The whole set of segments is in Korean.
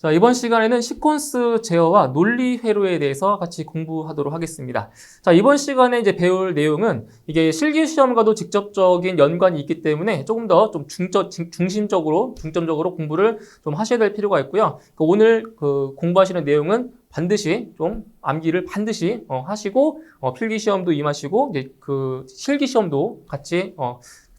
자, 이번 시간에는 시퀀스 제어와 논리 회로에 대해서 같이 공부하도록 하겠습니다. 자, 이번 시간에 이제 배울 내용은 이게 실기 시험과도 직접적인 연관이 있기 때문에 조금 더 좀 중점적으로 공부를 좀 하셔야 될 필요가 있고요. 오늘 공부하시는 내용은 반드시 좀 암기를 반드시 하시고 필기 시험도 임하시고 이제 실기 시험도 같이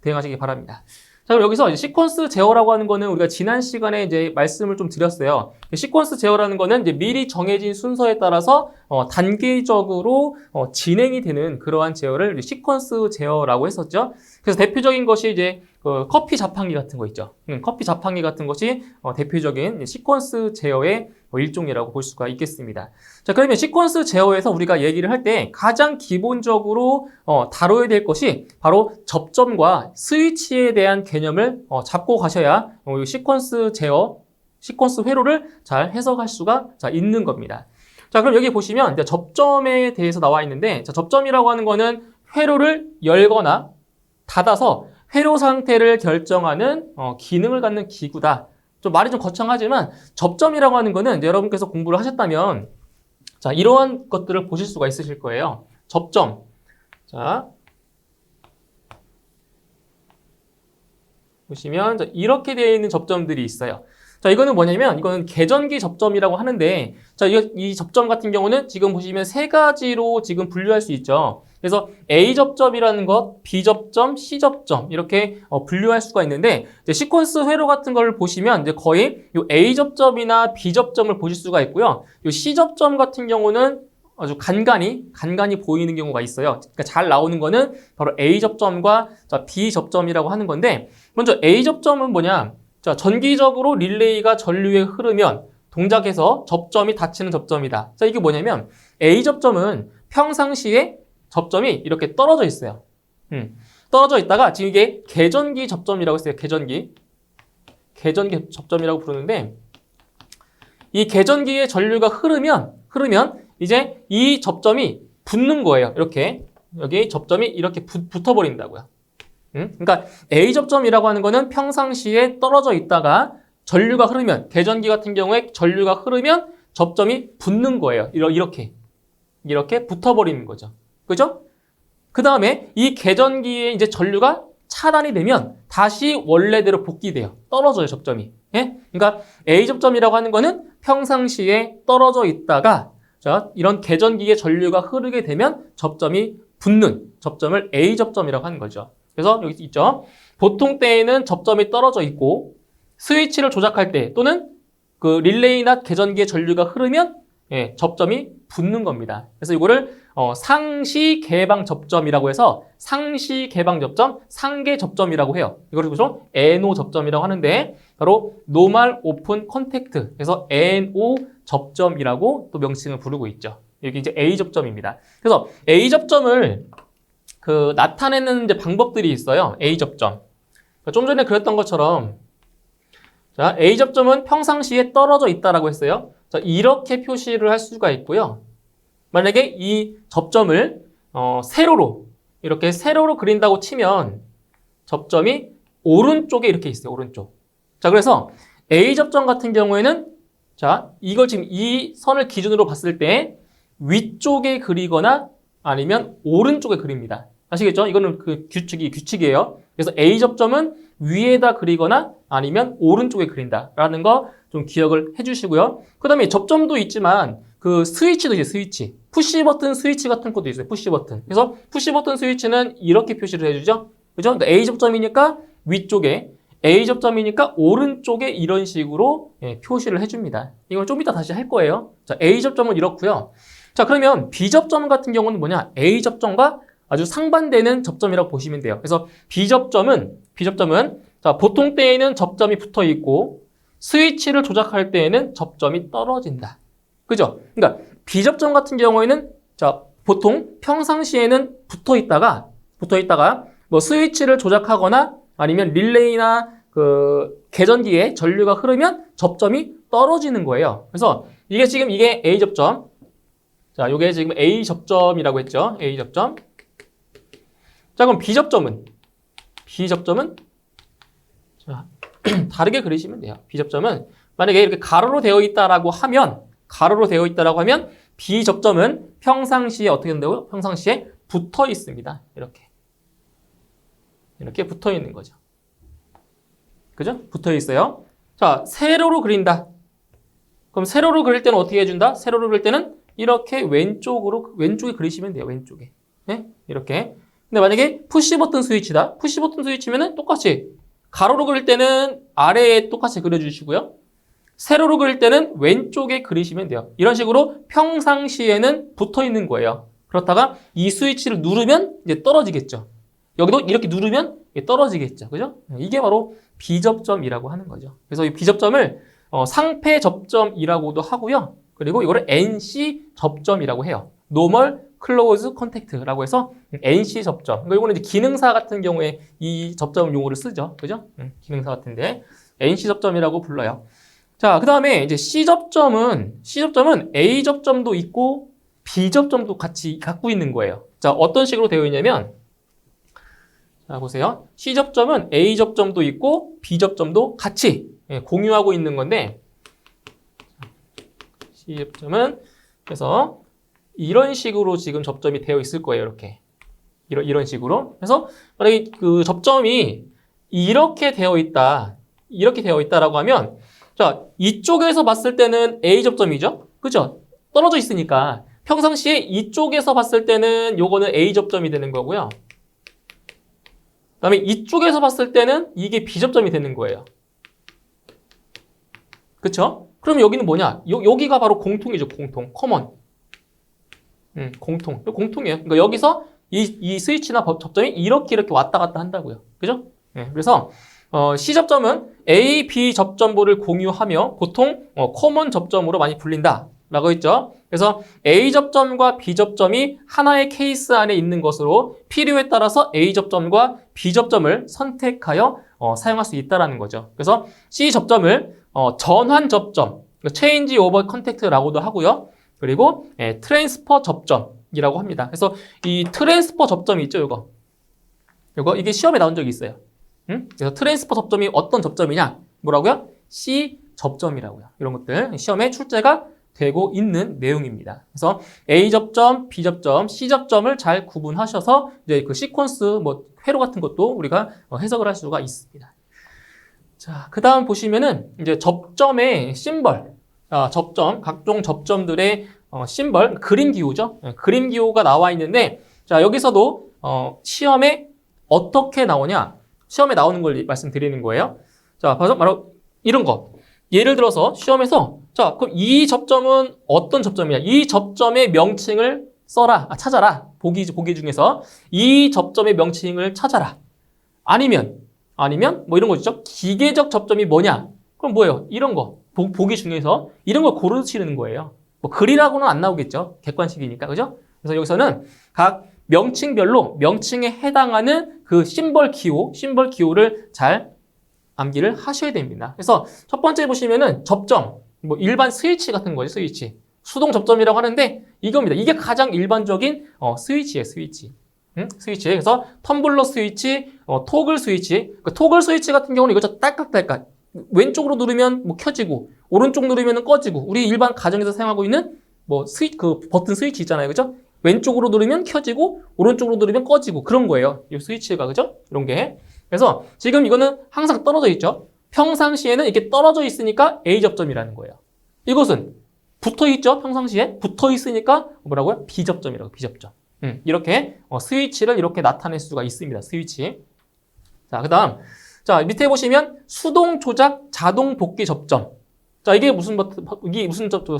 대응하시기 바랍니다. 자, 그럼 여기서 시퀀스 제어라고 하는 거는 우리가 지난 시간에 이제 말씀을 좀 드렸어요. 시퀀스 제어라는 거는 이제 미리 정해진 순서에 따라서 단계적으로 진행이 되는 그러한 제어를 시퀀스 제어라고 했었죠. 그래서 대표적인 것이 이제 커피 자판기 같은 거 있죠. 커피 자판기 같은 것이 대표적인 시퀀스 제어의 일종이라고 볼 수가 있겠습니다. 자, 그러면 시퀀스 제어에서 우리가 얘기를 할 때 가장 기본적으로 다뤄야 될 것이 바로 접점과 스위치에 대한 개념을 잡고 가셔야 시퀀스 제어, 시퀀스 회로를 잘 해석할 수가 있는 겁니다. 자, 그럼 여기 보시면 이제 접점에 대해서 나와 있는데, 자, 접점이라고 하는 거는 회로를 열거나 닫아서 회로 상태를 결정하는 기능을 갖는 기구다. 좀 말이 좀 거창하지만 접점이라고 하는 거는 이제 여러분께서 공부를 하셨다면 자, 이러한 것들을 보실 수가 있으실 거예요. 접점. 자, 보시면 이렇게 되어 있는 접점들이 있어요. 자, 이거는 뭐냐면 이거는 계전기 접점이라고 하는데, 자, 이 접점 같은 경우는 지금 보시면 세 가지로 지금 분류할 수 있죠. 그래서 A 접점이라는 것, B 접점, C 접점 이렇게 분류할 수가 있는데, 이제 시퀀스 회로 같은 걸 보시면 이제 거의 요 A 접점이나 B 접점을 보실 수가 있고요. 요 C 접점 같은 경우는 아주 간간히 보이는 경우가 있어요. 그러니까 잘 나오는 거는 바로 A 접점과 B 접점이라고 하는 건데, 먼저 A 접점은 뭐냐? 자, 전기적으로 릴레이가 전류에 흐르면 동작에서 접점이 닫히는 접점이다. 자, 이게 뭐냐면 A 접점은 평상시에 접점이 이렇게 떨어져 있어요. 떨어져 있다가 지금 이게 계전기 접점이라고 했어요. 계전기 접점이라고 부르는데, 이 계전기의 전류가 흐르면 이제 이 접점이 붙는 거예요. 이렇게 여기 접점이 이렇게 붙어버린다고요. 그러니까 A 접점이라고 하는 거는 평상시에 떨어져 있다가 전류가 흐르면, 계전기 같은 경우에 전류가 흐르면 접점이 붙는 거예요. 이렇게 붙어버리는 거죠. 그죠? 그 다음에 이 계전기에 이제 전류가 차단이 되면 다시 원래대로 복귀돼요. 떨어져요, 접점이. 예? 그러니까 A 접점이라고 하는 거는 평상시에 떨어져 있다가 자, 이런 계전기에 전류가 흐르게 되면 접점이 붙는 접점을 A 접점이라고 하는 거죠. 그래서 여기 있죠. 보통 때에는 접점이 떨어져 있고 스위치를 조작할 때 또는 릴레이나 계전기에 전류가 흐르면 접점이 붙는 겁니다. 그래서 이거를 상시 개방 접점이라고 해서 상시 개방 접점, 상계 접점이라고 해요. 이걸 그래서 NO 접점이라고 하는데 바로 노멀 오픈 컨택트. 그래서 NO 접점이라고 또 명칭을 부르고 있죠. 여기 이제 A 접점입니다. 그래서 A 접점을 나타내는 이제 방법들이 있어요. A 접점. 좀 전에 그랬던 것처럼 자, A 접점은 평상시에 떨어져 있다라고 했어요. 자, 이렇게 표시를 할 수가 있고요. 만약에 이 접점을 세로로 이렇게 세로로 그린다고 치면 접점이 오른쪽에 이렇게 있어요. 오른쪽. 자, 그래서 A 접점 같은 경우에는 자, 이걸 지금 이 선을 기준으로 봤을 때 위쪽에 그리거나 아니면 오른쪽에 그립니다. 아시겠죠? 이거는 규칙이에요. 그래서 A 접점은 위에다 그리거나 아니면 오른쪽에 그린다라는 거 좀 기억을 해주시고요. 그 다음에 접점도 있지만 스위치도 있어요. 스위치. 푸시 버튼 스위치 같은 것도 있어요. 푸시 버튼. 그래서 푸시 버튼 스위치는 이렇게 표시를 해주죠. 그죠? 그러니까 A 접점이니까 위쪽에, A 접점이니까 오른쪽에 이런 식으로 표시를 해줍니다. 이건 좀 이따 다시 할 거예요. 자, A 접점은 이렇고요. 자, 그러면 B 접점 같은 경우는 뭐냐? A 접점과 아주 상반되는 접점이라고 보시면 돼요. 그래서 B 접점은 자, 보통 때에는 접점이 붙어 있고 스위치를 조작할 때에는 접점이 떨어진다. 그죠? 그러니까 B 접점 같은 경우에는 자, 보통 평상시에는 붙어 있다가 뭐 스위치를 조작하거나 아니면 릴레이나 계전기에 전류가 흐르면 접점이 떨어지는 거예요. 그래서 이게 A 접점. 자, 요게 지금 A 접점이라고 했죠. A 접점. 자, 그럼 B 접점은 자, 다르게 그리시면 돼요. B 접점은 만약에 이렇게 가로로 되어 있다라고 하면 B 접점은 평상시에 어떻게 된다고요? 평상시에 붙어 있습니다. 이렇게 붙어 있는 거죠. 그죠? 붙어 있어요. 자, 세로로 그린다. 그럼 세로로 그릴 때는 어떻게 해준다? 세로로 그릴 때는 이렇게 왼쪽에 그리시면 돼요. 왼쪽에. 네? 이렇게. 근데 만약에 푸시 버튼 스위치다. 푸시 버튼 스위치면은 똑같이 가로로 그릴 때는 아래에 똑같이 그려주시고요. 세로로 그릴 때는 왼쪽에 그리시면 돼요. 이런 식으로 평상시에는 붙어 있는 거예요. 그렇다가 이 스위치를 누르면 이제 떨어지겠죠. 여기도 이렇게 누르면 떨어지겠죠. 그죠? 이게 바로 B접점이라고 하는 거죠. 그래서 이 B접점을 상패 접점이라고도 하고요. 그리고 이거를 NC 접점이라고 해요. Normal Close Contact라고 해서 NC 접점. 이거는 이제 기능사 같은 경우에 이 접점 용어를 쓰죠. 그죠? 기능사 같은데 NC 접점이라고 불러요. 자, 그 다음에 이제 C 접점은 A 접점도 있고 B 접점도 같이 갖고 있는 거예요. 자, 어떤 식으로 되어 있냐면, 자, 보세요. C 접점은 A 접점도 있고 B 접점도 같이 공유하고 있는 건데, C 접점은 그래서 이런 식으로 지금 접점이 되어 있을 거예요. 이런 식으로. 그래서 만약에 그 접점이 이렇게 되어 있다라고 하면, 자, 이쪽에서 봤을 때는 A 접점이죠? 그죠? 떨어져 있으니까. 평상시에 이쪽에서 봤을 때는 요거는 A 접점이 되는 거고요. 그 다음에 이쪽에서 봤을 때는 이게 B 접점이 되는 거예요. 그쵸? 그럼 여기는 뭐냐? 여기가 바로 공통이죠. 공통. 커먼. 공통. 공통이에요. 그러니까 여기서 이 스위치나 접점이 이렇게 왔다 갔다 한다고요. 그죠? 네, 그래서 C 접점은 A, B 접점부를 공유하며 보통 커먼 접점으로 많이 불린다라고 했죠. 그래서 A 접점과 B 접점이 하나의 케이스 안에 있는 것으로 필요에 따라서 A 접점과 B 접점을 선택하여 사용할 수 있다는 거죠. 그래서 C 접점을 전환 접점, Change Over Contact라고도 하고요. 그리고 트랜스퍼 접점이라고 합니다. 그래서 이 트랜스퍼 접점이 있죠, 이게 시험에 나온 적이 있어요. 그래서 트랜스퍼 접점이 어떤 접점이냐? 뭐라고요? C 접점이라고요. 이런 것들 시험에 출제가 되고 있는 내용입니다. 그래서 A 접점, B 접점, C 접점을 잘 구분하셔서 이제 그 시퀀스 회로 같은 것도 우리가 해석을 할 수가 있습니다. 자, 그다음 보시면은 이제 접점의 심벌, 각종 접점들의 심벌, 그림 기호죠. 그림 기호가 나와 있는데, 자, 여기서도 시험에 어떻게 나오냐? 시험에 나오는 걸 말씀드리는 거예요. 자, 바로 이런 거. 예를 들어서 시험에서, 자, 그럼 이 접점은 어떤 접점이냐? 이 접점의 명칭을 찾아라. 보기 중에서 이 접점의 명칭을 찾아라. 아니면 뭐 이런 거 있죠? 기계적 접점이 뭐냐? 그럼 뭐예요? 이런 거. 보기 중에서 이런 걸 고르시는 거예요. 뭐 글이라고는 안 나오겠죠. 객관식이니까. 그죠? 그래서 여기서는 각 명칭별로 명칭에 해당하는 그 심벌 기호를 잘 암기를 하셔야 됩니다. 그래서 첫 번째 보시면은 접점, 뭐 일반 스위치 같은 거죠, 스위치. 수동 접점이라고 하는데 이겁니다. 이게 가장 일반적인 스위치예요, 스위치. 스위치. 그래서 텀블러 스위치, 토글 스위치. 그 토글 스위치 같은 경우는 이거 딸깍딸깍. 왼쪽으로 누르면 뭐 켜지고 오른쪽 누르면 꺼지고. 우리 일반 가정에서 사용하고 있는 뭐 그 버튼 스위치 있잖아요, 그죠? 왼쪽으로 누르면 켜지고 오른쪽으로 누르면 꺼지고 그런 거예요. 이 스위치가, 그죠? 이런 게. 그래서 지금 이거는 항상 떨어져 있죠. 평상시에는 이렇게 떨어져 있으니까 A 접점이라는 거예요. 이것은 붙어 있죠. 평상시에 붙어 있으니까 뭐라고요? B 접점이라고. B 접점. 이렇게 스위치를 이렇게 나타낼 수가 있습니다. 스위치. 자, 그다음 자, 밑에 보시면 수동 조작 자동 복귀 접점. 자, 이게 무슨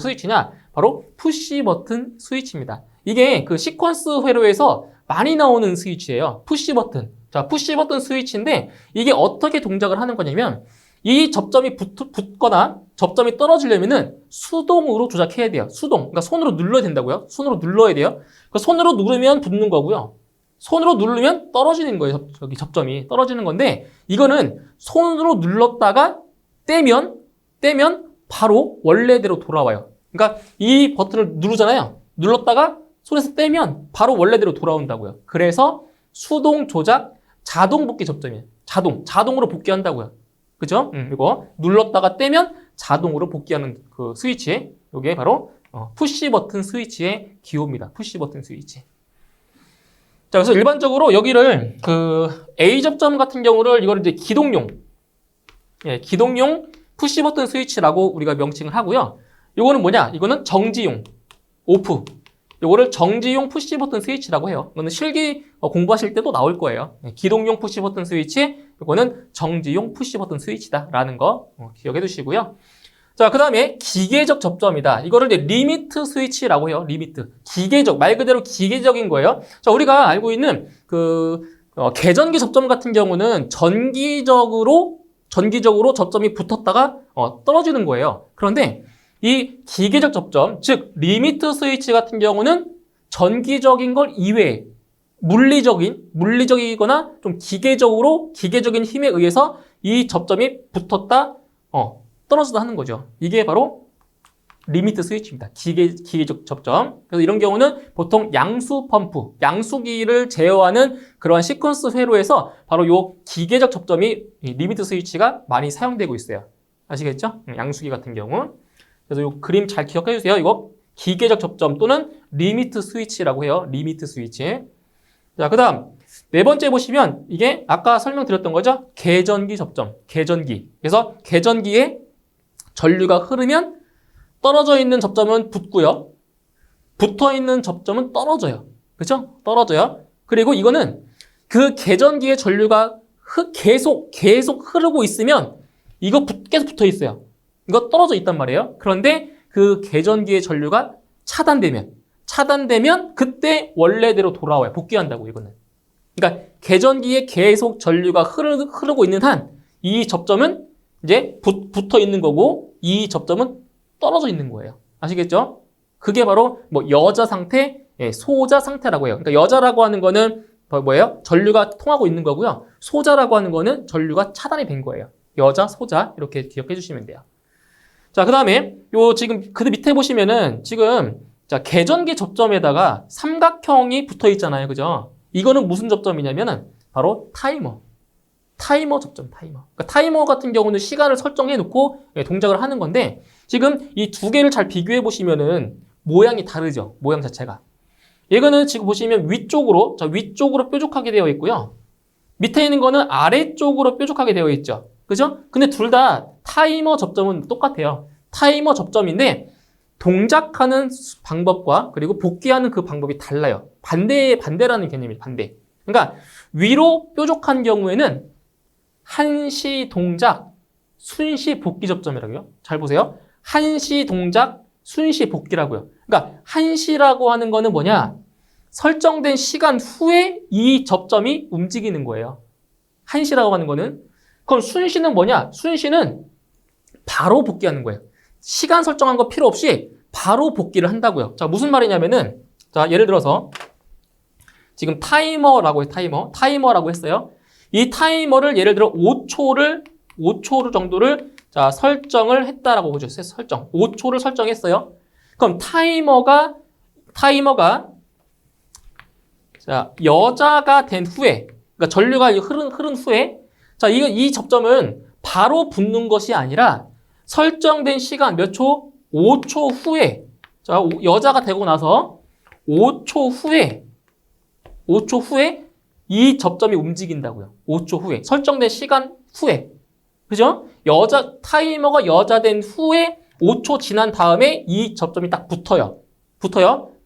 스위치냐? 바로 푸시 버튼 스위치입니다. 이게 그 시퀀스 회로에서 많이 나오는 스위치예요. 푸시 버튼. 자, 푸시 버튼 스위치인데 이게 어떻게 동작을 하는 거냐면 이 접점이 붙거나 접점이 떨어지려면은 수동으로 조작해야 돼요. 수동. 그러니까 손으로 눌러야 된다고요. 손으로 눌러야 돼요. 그러니까 손으로 누르면 붙는 거고요. 손으로 누르면 떨어지는 거예요. 저기 접점이 떨어지는 건데 이거는 손으로 눌렀다가 떼면 바로 원래대로 돌아와요. 그러니까 이 버튼을 누르잖아요. 눌렀다가 손에서 떼면 바로 원래대로 돌아온다고요. 그래서 수동 조작 자동 복귀 접점이에요. 자동으로 복귀한다고요. 그죠? 이거 눌렀다가 떼면 자동으로 복귀하는 그 스위치, 이게 바로 푸시 버튼 스위치의 기호입니다. 푸시 버튼 스위치. 자, 그래서 일반적으로 여기를 그 A 접점 같은 경우를 이거를 이제 기동용, 기동용 푸시 버튼 스위치라고 우리가 명칭을 하고요. 이거는 뭐냐? 이거는 정지용, 오프. 요거를 정지용 푸시 버튼 스위치라고 해요. 이거는 실기 공부하실 때도 나올 거예요. 기동용 푸시 버튼 스위치, 이거는 정지용 푸시 버튼 스위치다라는 거 기억해 두시고요. 자, 그 다음에 기계적 접점이다. 이거를 이제 리미트 스위치라고 해요. 리미트. 기계적, 말 그대로 기계적인 거예요. 자, 우리가 알고 있는 계전기 접점 같은 경우는 전기적으로 접점이 붙었다가 떨어지는 거예요. 그런데 이 기계적 접점, 즉 리미트 스위치 같은 경우는 전기적인 걸 이외에 물리적이거나 좀 기계적인 힘에 의해서 이 접점이 붙었다, 떨어졌다 하는 거죠. 이게 바로 리미트 스위치입니다. 기계적 접점. 그래서 이런 경우는 보통 양수 펌프, 양수기를 제어하는 그러한 시퀀스 회로에서 바로 요 기계적 접점이 리미트 스위치가 많이 사용되고 있어요. 아시겠죠? 양수기 같은 경우. 그래서 요 그림 잘 기억해 주세요. 이거 기계적 접점 또는 리미트 스위치라고 해요. 리미트 스위치. 자, 그 다음 네 번째 보시면 이게 아까 설명드렸던 거죠. 계전기 접점, 계전기. 그래서 계전기에 전류가 흐르면 떨어져 있는 접점은 붙고요. 붙어 있는 접점은 떨어져요. 그렇죠? 떨어져요. 그리고 이거는 그 계전기의 전류가 계속 흐르고 있으면 이거 계속 붙어 있어요. 이거 떨어져 있단 말이에요. 그런데 그 계전기의 전류가 차단되면 그때 원래대로 돌아와요. 복귀한다고 이거는. 그러니까 계전기에 계속 전류가 흐르고 있는 한 이 접점은 이제 붙어 있는 거고 이 접점은 떨어져 있는 거예요. 아시겠죠? 그게 바로 뭐 여자 상태, 소자 상태라고 해요. 그러니까 여자라고 하는 거는 뭐예요? 전류가 통하고 있는 거고요. 소자라고 하는 거는 전류가 차단이 된 거예요. 여자, 소자 이렇게 기억해 주시면 돼요. 자, 그 다음에 요 지금 그 밑에 보시면은 지금 자, 계전기 접점에다가 삼각형이 붙어 있잖아요. 그죠? 이거는 무슨 접점이냐면은 바로 타이머 접점, 타이머. 그러니까 타이머 같은 경우는 시간을 설정해 놓고 동작을 하는 건데 지금 이 두 개를 잘 비교해 보시면은 모양이 다르죠. 모양 자체가. 이거는 지금 보시면 위쪽으로 뾰족하게 되어 있고요. 밑에 있는 거는 아래쪽으로 뾰족하게 되어 있죠. 그죠? 근데 둘 다 타이머 접점은 똑같아요. 타이머 접점인데 동작하는 방법과 그리고 복귀하는 그 방법이 달라요. 반대라는 개념이에요. 반대. 그러니까 위로 뾰족한 경우에는 한시 동작, 순시 복귀 접점이라고요. 잘 보세요. 한시 동작, 순시 복귀라고요. 그러니까 한시라고 하는 거는 뭐냐? 설정된 시간 후에 이 접점이 움직이는 거예요. 한시라고 하는 거는. 그럼 순시는 뭐냐? 순시는 바로 복귀하는 거예요. 시간 설정한 거 필요 없이 바로 복귀를 한다고요. 자, 무슨 말이냐면은 자, 예를 들어서 지금 타이머라고 해요. 타이머라고 했어요. 이 타이머를 예를 들어 5초 정도를 자, 설정을 했다라고 보죠. 설정. 5초를 설정했어요. 그럼 타이머가 자, 여자가 된 후에 그러니까 전류가 흐른 후에 자, 이 접점은 바로 붙는 것이 아니라 설정된 시간 몇 초? 5초 후에 자, 여자가 되고 나서 5초 후에 이 접점이 움직인다고요. 5초 후에. 설정된 시간 후에. 그죠? 타이머가 여자 된 후에 5초 지난 다음에 이 접점이 딱 붙어요.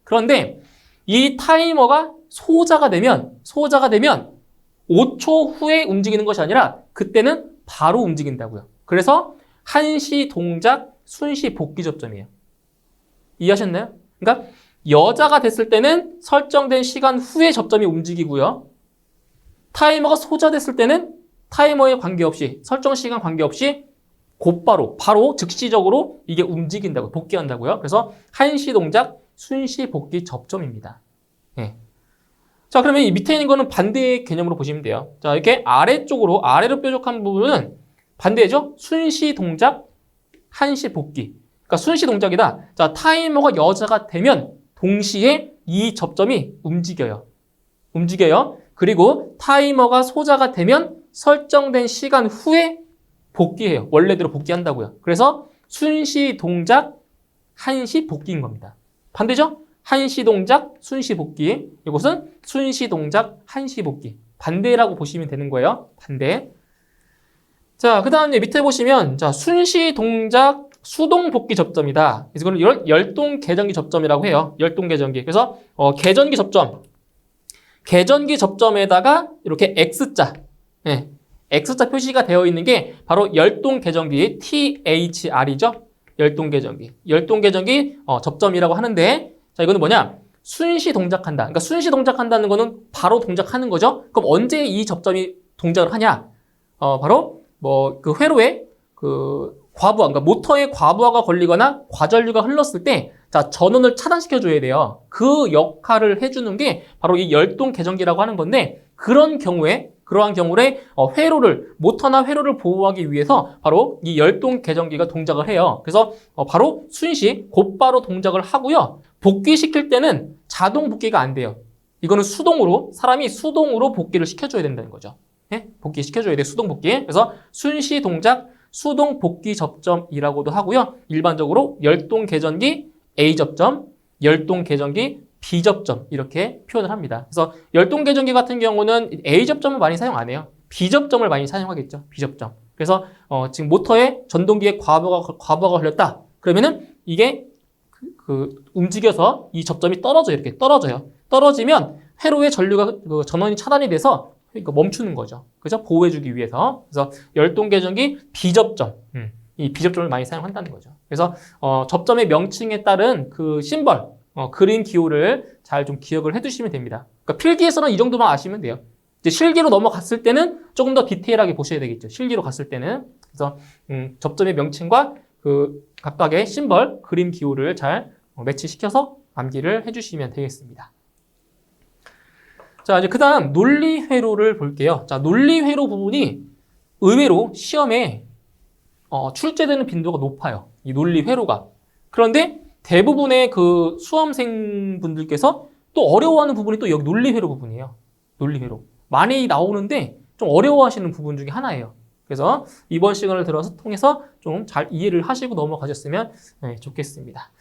그런데 이 타이머가 소자가 되면 5초 후에 움직이는 것이 아니라 그때는 바로 움직인다고요. 그래서 한시 동작, 순시 복귀 접점이에요. 이해하셨나요? 그러니까 여자가 됐을 때는 설정된 시간 후에 접점이 움직이고요. 타이머가 소자 됐을 때는 타이머에 관계없이 설정 시간 관계없이 바로 즉시적으로 이게 움직인다고요. 복귀한다고요. 그래서 한시 동작, 순시 복귀 접점입니다. 자, 그러면 이 밑에 있는 거는 반대의 개념으로 보시면 돼요. 자, 이렇게 아래로 뾰족한 부분은 반대죠? 순시 동작, 한시 복귀. 그러니까 순시 동작이다. 자, 타이머가 여자가 되면 동시에 이 접점이 움직여요. 그리고 타이머가 소자가 되면 설정된 시간 후에 복귀해요. 원래대로 복귀한다고요. 그래서 순시 동작, 한시 복귀인 겁니다. 반대죠? 한시 동작, 순시 복귀. 이것은 순시 동작, 한시 복귀. 반대라고 보시면 되는 거예요. 반대. 자, 그 다음 밑에 보시면, 자, 순시 동작, 수동 복귀 접점이다. 그래서 이걸 열동 계전기 접점이라고 해요. 열동 계전기. 그래서, 계전기 접점. 계전기 접점에다가 이렇게 X자. 네. X자 표시가 되어 있는 게 바로 열동 계전기 THR이죠. 열동 계전기. 열동 계전기 접점이라고 하는데, 자, 이거는 뭐냐? 순시 동작한다. 그러니까 순시 동작한다는 거는 바로 동작하는 거죠. 그럼 언제 이 접점이 동작을 하냐? 바로 그 회로에 그 과부하, 그러니까 모터에 과부하가 걸리거나 과전류가 흘렀을 때, 자, 전원을 차단시켜 줘야 돼요. 그 역할을 해주는 게 바로 이 열동 계전기라고 하는 건데, 그러한 경우에 회로를, 모터나 회로를 보호하기 위해서 바로 이 열동 계전기가 동작을 해요. 그래서 바로 순시 곧바로 동작을 하고요. 복귀시킬 때는 자동 복귀가 안 돼요. 이거는 사람이 수동으로 복귀를 시켜줘야 된다는 거죠. 네? 복귀시켜줘야 돼요. 수동 복귀. 그래서 순시 동작, 수동 복귀 접점이라고도 하고요. 일반적으로 열동 계전기 A 접점, 열동 계전기 B 접점 이렇게 표현을 합니다. 그래서 열동 계전기 같은 경우는 A 접점을 많이 사용 안 해요. B 접점을 많이 사용하겠죠. B 접점. 그래서 지금 모터에 전동기에 과부하가 걸렸다. 그러면은 이게 움직여서 이 접점이 떨어져요. 이렇게 떨어져요. 떨어지면 회로의 전원이 차단이 돼서 멈추는 거죠. 그죠? 보호해주기 위해서. 그래서 열동 계전기 B 접점. 이 B 접점을 많이 사용한다는 거죠. 그래서 접점의 명칭에 따른 그 심벌, 그림 기호를 잘 좀 기억을 해두시면 됩니다. 그러니까 필기에서는 이 정도만 아시면 돼요. 이제 실기로 넘어갔을 때는 조금 더 디테일하게 보셔야 되겠죠. 실기로 갔을 때는. 그래서 접점의 명칭과 그 각각의 심벌, 그림 기호를 잘 매치시켜서 암기를 해주시면 되겠습니다. 자, 이제 그 다음 논리회로를 볼게요. 자, 논리회로 부분이 의외로 시험에 출제되는 빈도가 높아요. 이 논리회로가. 그런데 대부분의 그 수험생분들께서 또 어려워하는 부분이 또 여기 논리회로 부분이에요. 논리회로. 많이 나오는데 좀 어려워하시는 부분 중에 하나예요. 그래서 이번 시간을 통해서 좀 잘 이해를 하시고 넘어가셨으면 좋겠습니다.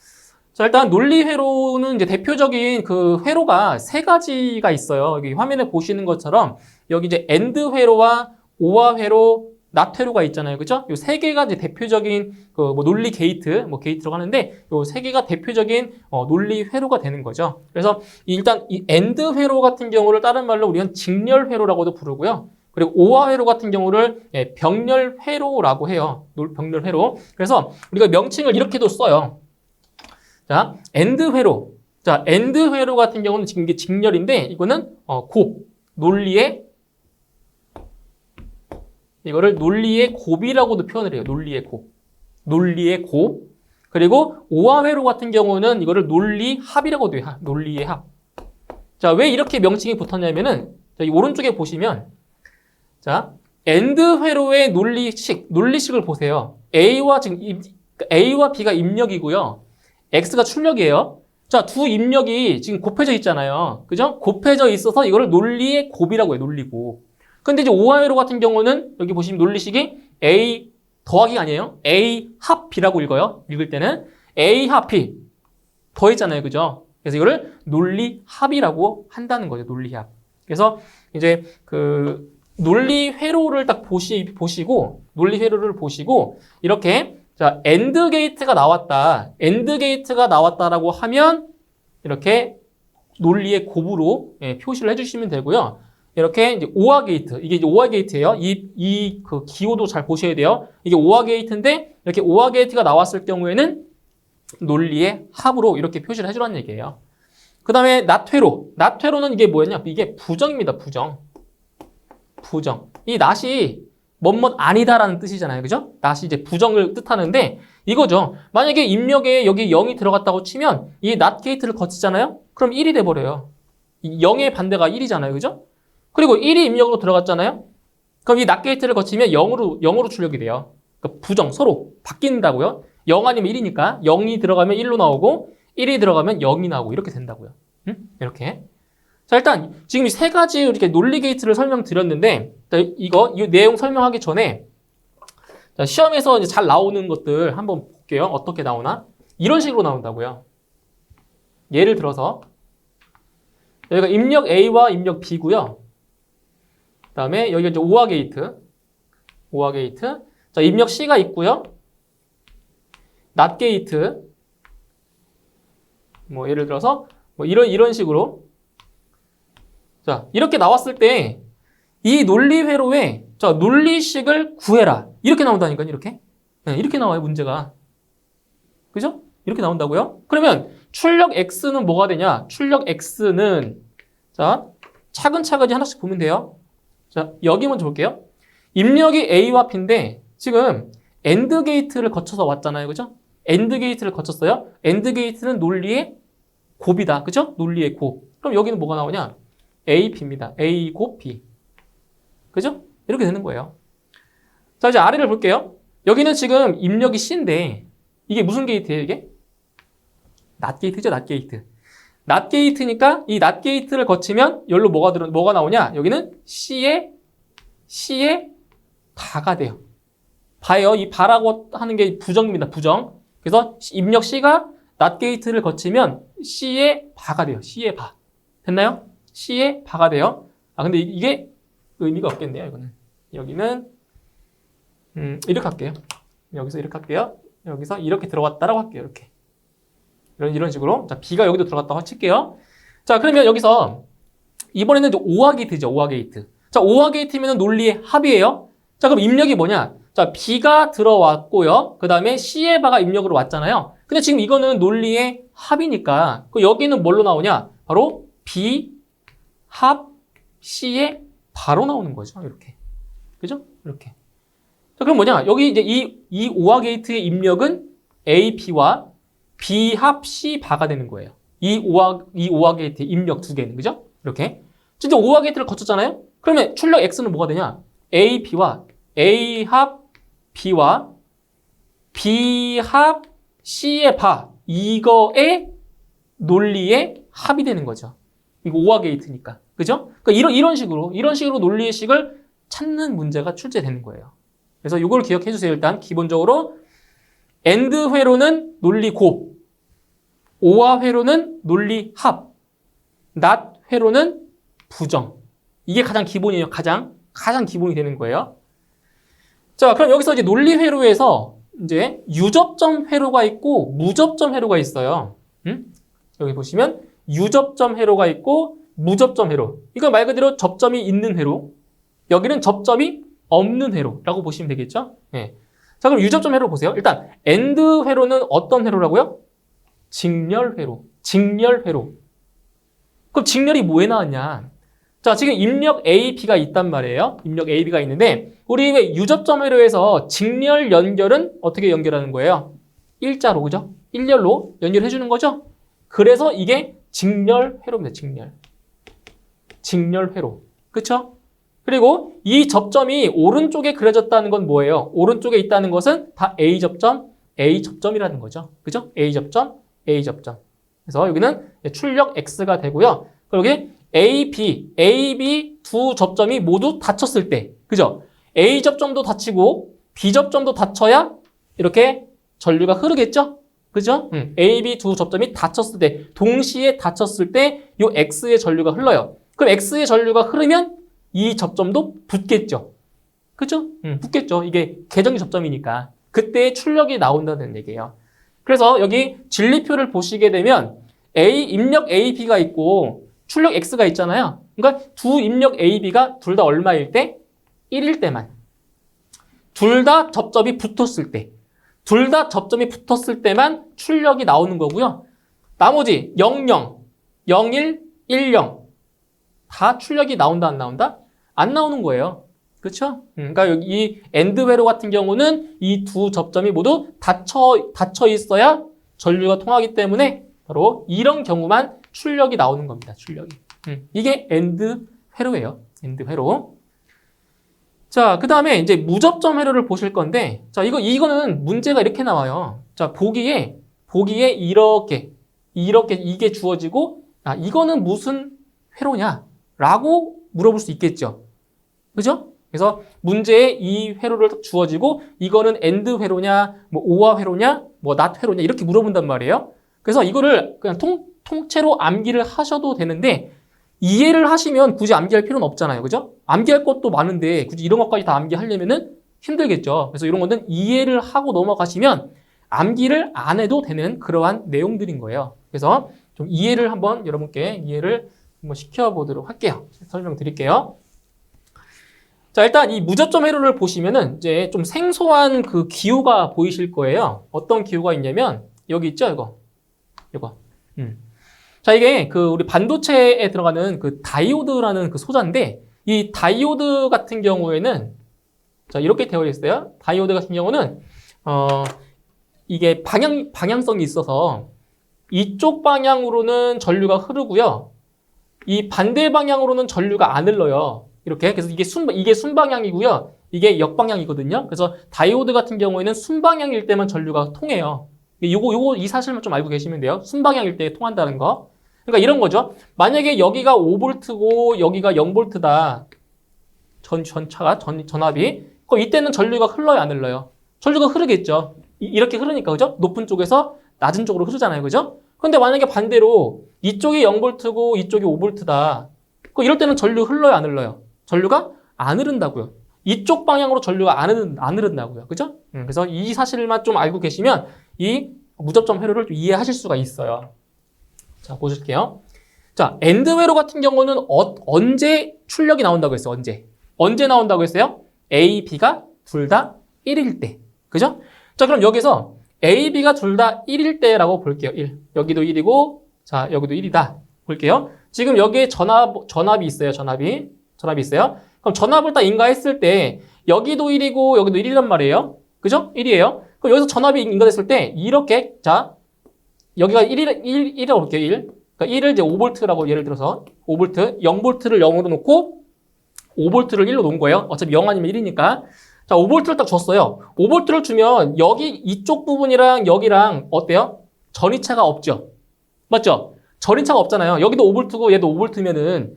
자, 일단 논리회로는 이제 대표적인 그 회로가 세 가지가 있어요. 여기 화면에 보시는 것처럼 여기 이제 엔드 회로와 오화 회로, 낫 회로가 있잖아요. 그죠? 요 세 개가 이제 대표적인 그 논리 게이트, 게이트라고 하는데 요 세 개가 대표적인 논리 회로가 되는 거죠. 그래서 일단 이 엔드 회로 같은 경우를 다른 말로 우리는 직렬 회로라고도 부르고요. 그리고 오화 회로 같은 경우를 병렬 회로라고 해요. 병렬 회로. 그래서 우리가 명칭을 이렇게도 써요. 자, 엔드 회로. 자, 엔드 회로 같은 경우는 지금 이게 직렬인데 이거는 논리의 이거를 논리의 곱이라고도 표현을 해요. 논리의 곱. 논리의 곱. 그리고 오화 회로 같은 경우는 이거를 논리 합이라고도 해요. 논리의 합. 자, 왜 이렇게 명칭이 붙었냐면은 자, 이 오른쪽에 보시면 자, 엔드 회로의 논리식을 보세요. A와 B가 입력이고요. X가 출력이에요. 자, 두 입력이 지금 곱해져 있잖아요. 그죠? 곱해져 있어서 이거를 논리의 곱이라고 해요. 논리곱. 근데 이제 오화 회로 같은 경우는 여기 보시면 논리식이 A 더하기가 아니에요. A 합 B라고 읽어요. 읽을 때는 A 합 B 더했잖아요. 그죠? 그래서 이거를 논리 합이라고 한다는 거죠. 논리 합. 그래서 이제 그 논리 회로를 딱 보시고 논리 회로를 보시고 이렇게 자, 엔드 게이트가 나왔다. 엔드 게이트가 나왔다라고 하면 이렇게 논리의 곱으로 표시를 해주시면 되고요. 이렇게 이제 오화 게이트, 이게 이제 오화 게이트예요. 그 기호도 잘 보셔야 돼요. 이게 오화 게이트인데 이렇게 오화 게이트가 나왔을 경우에는 논리의 합으로 이렇게 표시를 해주라는 얘기예요. 그 다음에 낫 회로. 낫 회로는 이게 뭐였냐? 이게 부정입니다. 부정. 이 낫이 뭐뭐 아니다라는 뜻이잖아요. 그죠? 낫이 이제 부정을 뜻하는데 이거죠. 만약에 입력에 여기 0이 들어갔다고 치면 이 낫 게이트를 거치잖아요. 그럼 1이 돼버려요. 0의 반대가 1이잖아요. 그죠? 그리고 1이 입력으로 들어갔잖아요. 그럼 이 낫 게이트를 거치면 0으로 출력이 돼요. 그러니까 부정, 서로 바뀐다고요. 0 아니면 1이니까 0이 들어가면 1로 나오고 1이 들어가면 0이 나오고 이렇게 된다고요. 이렇게. 자, 일단 지금 이 세 가지 이렇게 논리 게이트를 설명드렸는데 이 내용 설명하기 전에 자, 시험에서 이제 잘 나오는 것들 한번 볼게요. 어떻게 나오나? 이런 식으로 나온다고요. 예를 들어서 여기가 입력 A와 입력 B고요. 그다음에 여기가 이제 오화 게이트. 오화 게이트. 자, 입력 C가 있고요. 낫 게이트. 뭐 예를 들어서 뭐 이런 식으로. 자, 이렇게 나왔을 때 이 논리 회로에 자, 논리식을 구해라. 이렇게 나온다니까요, 이렇게. 네, 이렇게 나와요, 문제가. 그죠? 이렇게 나온다고요? 그러면 출력 X는 뭐가 되냐? 출력 X는 자, 차근차근히 하나씩 보면 돼요. 자, 여기 먼저 볼게요. 입력이 A와 B인데 지금 AND 게이트를 거쳐서 왔잖아요. 그죠? AND 게이트를 거쳤어요. AND 게이트는 논리의 곱이다. 그죠? 논리의 곱. 그럼 여기는 뭐가 나오냐? A, B입니다. A 곱 B. 그죠? 이렇게 되는 거예요. 자, 이제 아래를 볼게요. 여기는 지금 입력이 C인데 이게 무슨 게이트예요, 이게? 낫 게이트죠, 낫 게이트. 낫 게이트니까 이 낫 게이트를 거치면 여기로 뭐가 나오냐? 여기는 C의 바가 돼요. 바예요. 이 바라고 하는 게 부정입니다, 부정. 그래서 입력 C가 낫 게이트를 거치면 C의 바가 돼요. C의 바. 됐나요? C의 바가 돼요. 아, 근데 이게 의미가 없겠네요, 이거는. 여기는 이렇게 할게요. 여기서 이렇게 할게요. 여기서 이렇게 들어갔다라고 할게요. 이렇게. 이런 식으로. 자, B가 여기도 들어갔다고 칠게요. 자, 그러면 여기서 이번에는 이제 오화 게이트죠. 오화 게이트. 자, 오화 게이트면 논리의 합이에요. 자, 그럼 입력이 뭐냐? 자, B가 들어왔고요. 그 다음에 C의 바가 입력으로 왔잖아요. 근데 지금 이거는 논리의 합이니까 여기는 뭘로 나오냐? 바로 B 합 C의 바로 나오는 거죠. 이렇게. 그죠? 이렇게. 자, 그럼 뭐냐? 여기 이제 이 오화 게이트의 입력은 A, B와 B 합 C 바가 되는 거예요. 이 오화 게이트의 입력 두 개는. 그죠? 이렇게. 진짜 오화 게이트를 거쳤잖아요? 그러면 출력 X는 뭐가 되냐? A, B와 A 합 B와 B 합 C의 바. 이거의 논리의 합이 되는 거죠. 이거 오화 게이트니까. 그죠? 그러니까 이런 식으로 논리의 식을 찾는 문제가 출제되는 거예요. 그래서 이걸 기억해 주세요. 일단 기본적으로 AND 회로는 논리 곱, 오화 회로는 논리 합, 낫 회로는 부정. 이게 가장 기본이에요. 가장 기본이 되는 거예요. 자, 그럼 여기서 이제 논리 회로에서 이제 유접점 회로가 있고 무접점 회로가 있어요. 여기 보시면 유접점 회로가 있고 무접점 회로. 이건 말 그대로 접점이 있는 회로. 여기는 접점이 없는 회로라고 보시면 되겠죠? 네. 자, 그럼 유접점 회로 보세요. 일단 AND 회로는 어떤 회로라고요? 직렬 회로. 직렬 회로. 그럼 직렬이 뭐에 나왔냐? 자, 지금 입력 A, B가 있단 말이에요. 입력 A, B가 있는데 우리 왜 유접점 회로에서 직렬 연결은 어떻게 연결하는 거예요? 일자로, 그죠? 일렬로 연결해 주는 거죠? 그래서 이게 직렬 회로입니다. 직렬 회로. 그쵸? 그리고 이 접점이 오른쪽에 그려졌다는 건 뭐예요? 오른쪽에 있다는 것은 다 A접점이라는 거죠. 그죠? A접점. 그래서 여기는 출력 X가 되고요. 그리고 여기 AB 두 접점이 모두 닫혔을 때, 그죠? A접점도 닫히고 B접점도 닫혀야 이렇게 전류가 흐르겠죠? 그죠? AB 두 접점이 닫혔을 때, 동시에 닫혔을 때 이 X의 전류가 흘러요. 그럼 X의 전류가 흐르면 이 접점도 붙겠죠? 그죠? 붙겠죠. 이게 계정기 접점이니까. 그때 출력이 나온다는 얘기예요. 그래서 여기 진리표를 보시게 되면 입력 A, B가 있고 출력 X가 있잖아요. 그러니까 두 입력 A, B가 둘 다 얼마일 때? 1일 때만. 둘 다 접점이 붙었을 때. 둘 다 접점이 붙었을 때만 출력이 나오는 거고요. 나머지 00, 01, 10 다 출력이 나온다 안 나온다? 안 나오는 거예요. 그렇죠? 그러니까 여기 이 AND 회로 같은 경우는 이 두 접점이 모두 닫혀 있어야 전류가 통하기 때문에 바로 이런 경우만 출력이 나오는 겁니다. 출력이. 이게 AND 회로예요. AND 회로. 자, 그 다음에 이제 무접점 회로를 보실 건데, 자, 이거는 문제가 이렇게 나와요. 자, 보기에 이렇게 이게 주어지고, 아, 이거는 무슨 회로냐? 라고 물어볼 수 있겠죠. 그죠? 그래서 문제에 이 회로를 딱 주어지고 이거는 AND 회로냐, 뭐 OR 회로냐, 뭐 NOT 회로냐 이렇게 물어본단 말이에요. 그래서 이거를 그냥 통째로 암기를 하셔도 되는데 이해를 하시면 굳이 암기할 필요는 없잖아요. 그죠? 암기할 것도 많은데 굳이 이런 것까지 다 암기하려면은 힘들겠죠. 그래서 이런 거는 이해를 하고 넘어가시면 암기를 안 해도 되는 그러한 내용들인 거예요. 그래서 좀 이해를 한번 여러분께 이해를 한번 시켜보도록 할게요. 설명드릴게요. 자, 일단 이 무저점 회로를 보시면은 이제 좀 생소한 그 기호가 보이실 거예요. 어떤 기호가 있냐면 여기 있죠, 이거. 자, 이게 그 우리 반도체에 들어가는 그 다이오드라는 그 소자인데 이 다이오드 같은 경우에는 자, 이렇게 되어 있어요. 다이오드 같은 경우는 이게 방향성이 있어서 이쪽 방향으로는 전류가 흐르고요. 이 반대 방향으로는 전류가 안 흘러요. 이렇게. 그래서 이게 순방향이고요. 이게 역방향이거든요. 그래서 다이오드 같은 경우에는 순방향일 때만 전류가 통해요. 이 사실만 좀 알고 계시면 돼요. 순방향일 때 통한다는 거. 그러니까 이런 거죠. 만약에 여기가 5V고 여기가 0V다. 전압이. 그럼 이때는 전류가 흘러요, 안 흘러요? 전류가 흐르겠죠. 이렇게 흐르니까, 그죠? 높은 쪽에서 낮은 쪽으로 흐르잖아요, 그죠? 근데 만약에 반대로 이쪽이 0V고 이쪽이 5V다. 그럼 이럴 때는 전류 흘러요, 안 흘러요? 전류가 안 흐른다고요. 이쪽 방향으로 전류가 안 흐른다고요. 그죠? 그래서 이 사실만 좀 알고 계시면 이 무접점 회로를 좀 이해하실 수가 있어요. 자, 보실게요. 자, AND 회로 같은 경우는 언제 출력이 나온다고 했어요? 언제 나온다고 했어요? A, B가 둘 다 1일 때. 그죠? 자, 그럼 여기서 A, B가 둘 다 1일 때라고 볼게요. 1. 여기도 1이고, 자, 여기도 1이다. 볼게요. 지금 여기에 전압이 있어요. 전압이 있어요. 그럼 전압을 딱 인가했을 때, 여기도 1이고, 여기도 1이란 말이에요. 그죠? 1이에요. 그럼 여기서 전압이 인가됐을 때, 이렇게, 자, 여기가 1이라고 볼게요. 1. 그러니까 1을 이제 5V라고 예를 들어서, 5V, 0V를 0으로 놓고, 5V를 1로 놓은 거예요. 어차피 0 아니면 1이니까. 자, 5V를 딱 줬어요. 5V를 주면 여기 이쪽 부분이랑 여기랑 어때요? 전이차가 없죠. 맞죠? 전이차가 없잖아요. 여기도 5V고 얘도 5V면은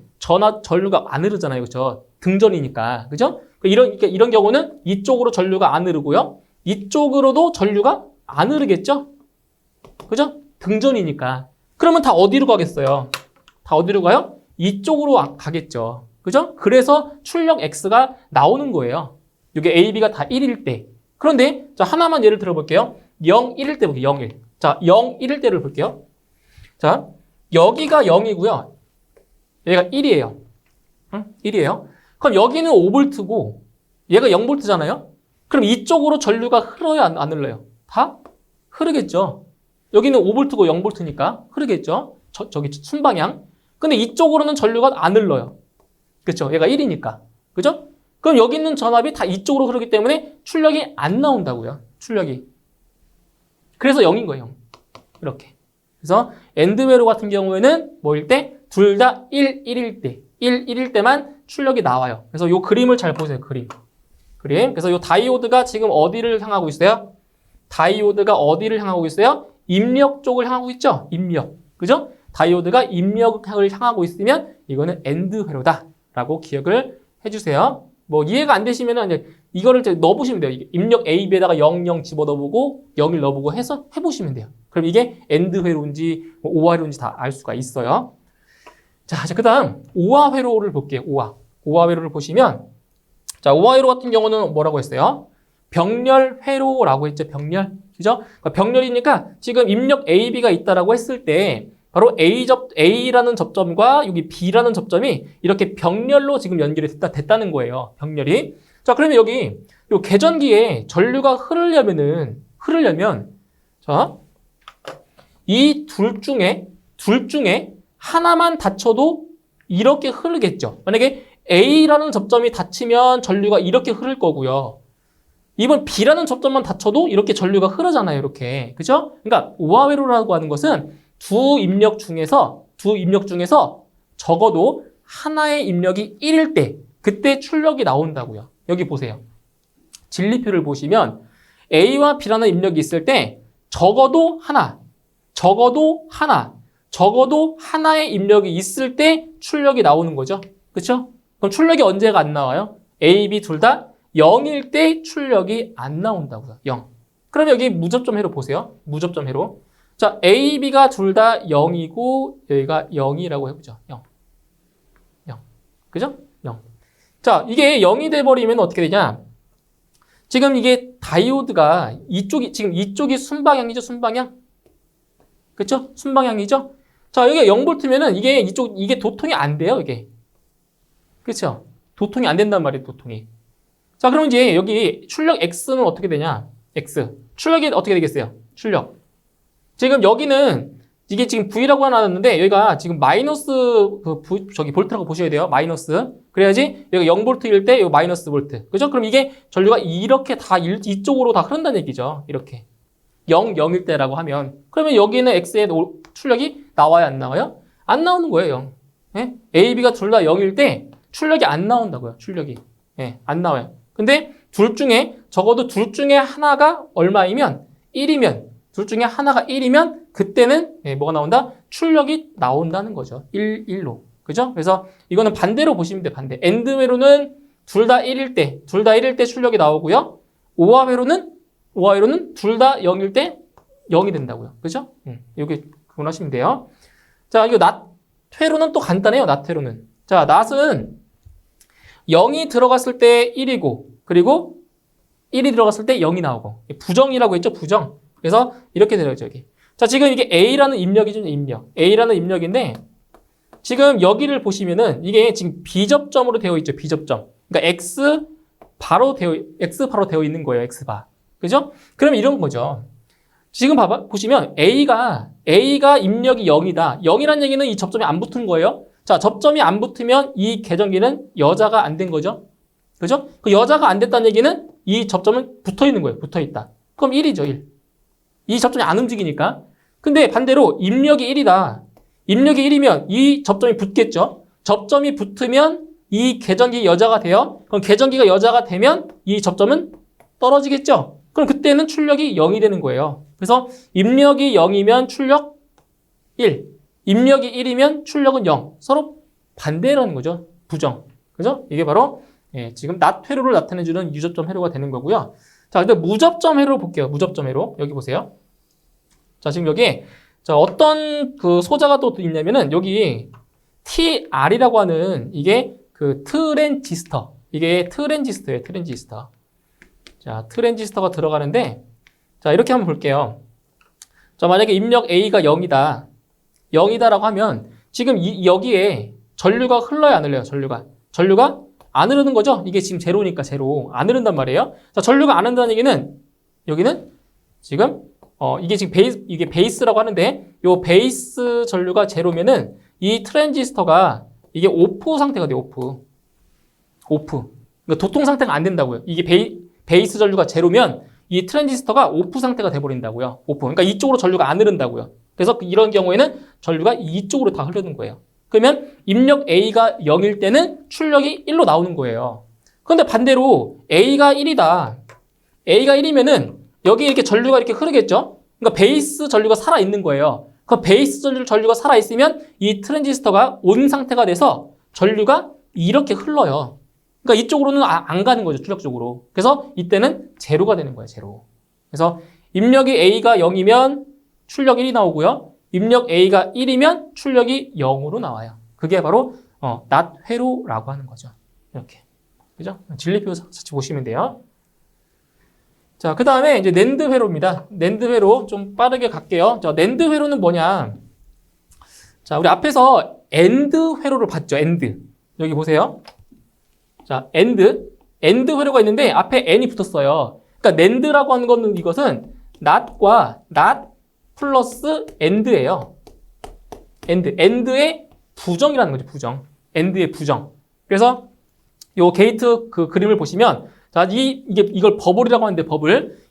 전류가 안 흐르잖아요. 그렇죠? 등전이니까. 그죠? 이런 경우는 이쪽으로 전류가 안 흐르고요. 이쪽으로도 전류가 안 흐르겠죠? 그죠? 등전이니까. 그러면 다 어디로 가겠어요? 다 어디로 가요? 이쪽으로 가겠죠. 그죠? 그래서 출력 X가 나오는 거예요. 이게 A, B가 다 1일 때. 그런데 자, 하나만 예를 들어볼게요. 0, 1일 때 볼게요. 0, 1. 자, 0, 1일 때를 볼게요. 자, 여기가 0이고요. 얘가 1이에요. 1이에요. 그럼 여기는 5V고 얘가 0V잖아요. 그럼 이쪽으로 전류가 흘러요, 안 흘러요? 다 흐르겠죠. 여기는 5V고 0V니까 흐르겠죠. 저기 순방향. 근데 이쪽으로는 전류가 안 흘러요. 그렇죠? 얘가 1이니까. 그죠? 그럼 여기 있는 전압이 다 이쪽으로 흐르기 때문에 출력이 안 나온다고요. 출력이. 그래서 0인 거예요. 0. 이렇게. 그래서 AND 회로 같은 경우에는 뭐일 때? 둘 다 1일 때. 1일 때만 출력이 나와요. 그래서 이 그림을 잘 보세요. 그림. 그래서 이 다이오드가 지금 어디를 향하고 있어요? 다이오드가 어디를 향하고 있어요? 입력 쪽을 향하고 있죠? 입력. 그죠? 다이오드가 입력을 향하고 있으면 이거는 AND 회로다. 라고 기억을 해주세요. 뭐 이해가 안 되시면은 이제 이거를 이제 넣어보시면 돼요. 입력 AB에다가 0, 0 집어넣어보고 0, 1 넣어보고 해서 해보시면 돼요. 그럼 이게 AND 회로인지 뭐 OR 회로인지 다 알 수가 있어요. 자, 그 다음 OR 회로를 볼게요. OR 회로를 보시면 자, OR 회로 같은 경우는 뭐라고 했어요? 병렬 회로라고 했죠. 병렬. 그죠? 그러니까 병렬이니까 지금 입력 AB가 있다라고 했을 때 바로 A라는 접점과 여기 B라는 접점이 이렇게 병렬로 지금 연결이 됐다는 거예요. 병렬이. 자, 그러면 여기 요 계전기에 전류가 흐르려면 자, 이 둘 중에 하나만 닫혀도 이렇게 흐르겠죠. 만약에 A라는 접점이 닫히면 전류가 이렇게 흐를 거고요. 이번 B라는 접점만 닫혀도 이렇게 전류가 흐르잖아요. 이렇게. 그죠? 그러니까 OR 회로라고 하는 것은 두 입력 중에서 적어도 하나의 입력이 1일 때 그때 출력이 나온다고요. 여기 보세요. 진리표를 보시면 A와 B라는 입력이 있을 때 적어도 하나의 입력이 있을 때 출력이 나오는 거죠. 그렇죠? 그럼 출력이 언제가 안 나와요? A, B 둘 다 0일 때 출력이 안 나온다고요. 0. 그럼 여기 무접점 회로 보세요. 무접점 회로. 자, A, B가 둘 다 0이고 여기가 0이라고 해보죠. 0. 0. 그죠? 0. 자, 이게 0이 돼버리면 어떻게 되냐? 지금 이게 다이오드가 지금 이쪽이 순방향이죠, 순방향? 그쵸? 순방향이죠? 자, 여기가 0V면은 이게 도통이 안 돼요, 이게. 그쵸? 도통이 안 된단 말이에요, 도통이. 자, 그럼 이제 여기 출력 X는 어떻게 되냐? X. 출력이 어떻게 되겠어요? 출력. 지금 여기는 이게 지금 V라고 하나 놨는데 여기가 지금 마이너스 볼트라고 보셔야 돼요. 마이너스. 그래야지 여기가 0V일 때 여기 마이너스 볼트. 그죠? 그럼 이게 전류가 이렇게 다 이쪽으로 다 흐른다는 얘기죠. 이렇게. 0, 0일 때라고 하면. 그러면 여기는 X의 출력이 나와요? 안 나와요? 안 나오는 거예요. 0. 예? A, B가 둘 다 0일 때 출력이 안 나온다고요. 출력이. 예, 안 나와요. 근데 적어도 둘 중에 하나가 얼마이면 1이면 둘 중에 하나가 1이면 그때는 뭐가 나온다? 출력이 나온다는 거죠. 1, 1로. 그죠? 그래서 이거는 반대로 보시면 돼요. 반대. 엔드 회로는 둘 다 1일 때 출력이 나오고요. 오화 회로는 둘 다 0일 때 0이 된다고요. 그죠? 여기 구분하시면 돼요. 자, 이거 낫 회로는 또 간단해요. 낫 회로는. 자, 낫은 0이 들어갔을 때 1이고 그리고 1이 들어갔을 때 0이 나오고 부정이라고 했죠. 부정. 그래서 이렇게 되죠. 여기. 자, 지금 이게 A라는 입력이죠. 입력. A라는 입력인데 지금 여기를 보시면은 이게 지금 B접점으로 되어 있죠. B접점. 그러니까 X 바로 되어 있는 거예요. X바. 그죠? 그럼 이런 거죠. 지금 보시면 A가 입력이 0이다. 0이라는 얘기는 이 접점이 안 붙은 거예요. 자, 접점이 안 붙으면 이 계전기는 여자가 안 된 거죠. 그죠? 그 여자가 안 됐다는 얘기는 이 접점은 붙어 있는 거예요. 붙어 있다. 그럼 1이죠, 1. 이 접점이 안 움직이니까. 근데 반대로 입력이 1이다. 입력이 1이면 이 접점이 붙겠죠. 접점이 붙으면 이 계전기 여자가 돼요. 그럼 계전기가 여자가 되면 이 접점은 떨어지겠죠. 그럼 그때는 출력이 0이 되는 거예요. 그래서 입력이 0이면 출력 1. 입력이 1이면 출력은 0. 서로 반대라는 거죠. 부정. 그죠? 이게 바로 지금 낫 회로를 나타내주는 유접점 회로가 되는 거고요. 자, 근데 무접점 회로 볼게요. 무접점 회로. 여기 보세요. 자, 지금 여기 어떤 그 소자가 또 있냐면은 여기 TR이라고 하는 이게 그 트랜지스터. 이게 트랜지스터예요. 트랜지스터. 자, 트랜지스터가 들어가는데 자, 이렇게 한번 볼게요. 자, 만약에 입력 A가 0이다. 0이다라고 하면 지금 여기에 전류가 흘러요, 안 흘러요? 전류가 안 흐르는 거죠? 이게 지금 제로니까 제로. 안 흐른단 말이에요. 자, 전류가 안 흐른다는 얘기는 여기는 지금 이게 지금 베이스라고 하는데 요 베이스 전류가 제로면은 이 트랜지스터가 이게 오프 상태가 돼요. 오프. 그러니까 도통 상태가 안 된다고요. 이게 베이스 전류가 제로면 이 트랜지스터가 오프 상태가 돼 버린다고요. 오프. 그러니까 이쪽으로 전류가 안 흐른다고요. 그래서 이런 경우에는 전류가 이쪽으로 다 흐르는 거예요. 그러면 입력 A가 0일 때는 출력이 1로 나오는 거예요. 그런데 반대로 A가 1이다. A가 1이면은 여기 이렇게 전류가 이렇게 흐르겠죠? 그러니까 베이스 전류가 살아있는 거예요. 그 베이스 전류가 살아있으면 이 트랜지스터가 온 상태가 돼서 전류가 이렇게 흘러요. 그러니까 이쪽으로는 안 가는 거죠. 출력 쪽으로. 그래서 이때는 제로가 되는 거예요. 제로. 그래서 입력이 A가 0이면 출력 1이 나오고요. 입력 A가 1이면 출력이 0으로 나와요. 그게 바로 낫 회로라고 하는 거죠. 이렇게. 그죠? 진리표 같이 보시면 돼요. 자, 그 다음에 이제 낸드 회로입니다. 낸드 회로 좀 빠르게 갈게요. 자, 낸드 회로는 뭐냐? 자, 우리 앞에서 엔드 회로를 봤죠. 엔드. 여기 보세요. 자, 엔드 회로가 있는데 앞에 n이 붙었어요. 그러니까 낸드라고 하는 거는 이것은 not과 not 플러스 and예요. and의 부정이라는 거죠. 부정. and의 부정. 그래서 요 게이트 그 그림을 보시면 자, 이걸 버블이라고 하는데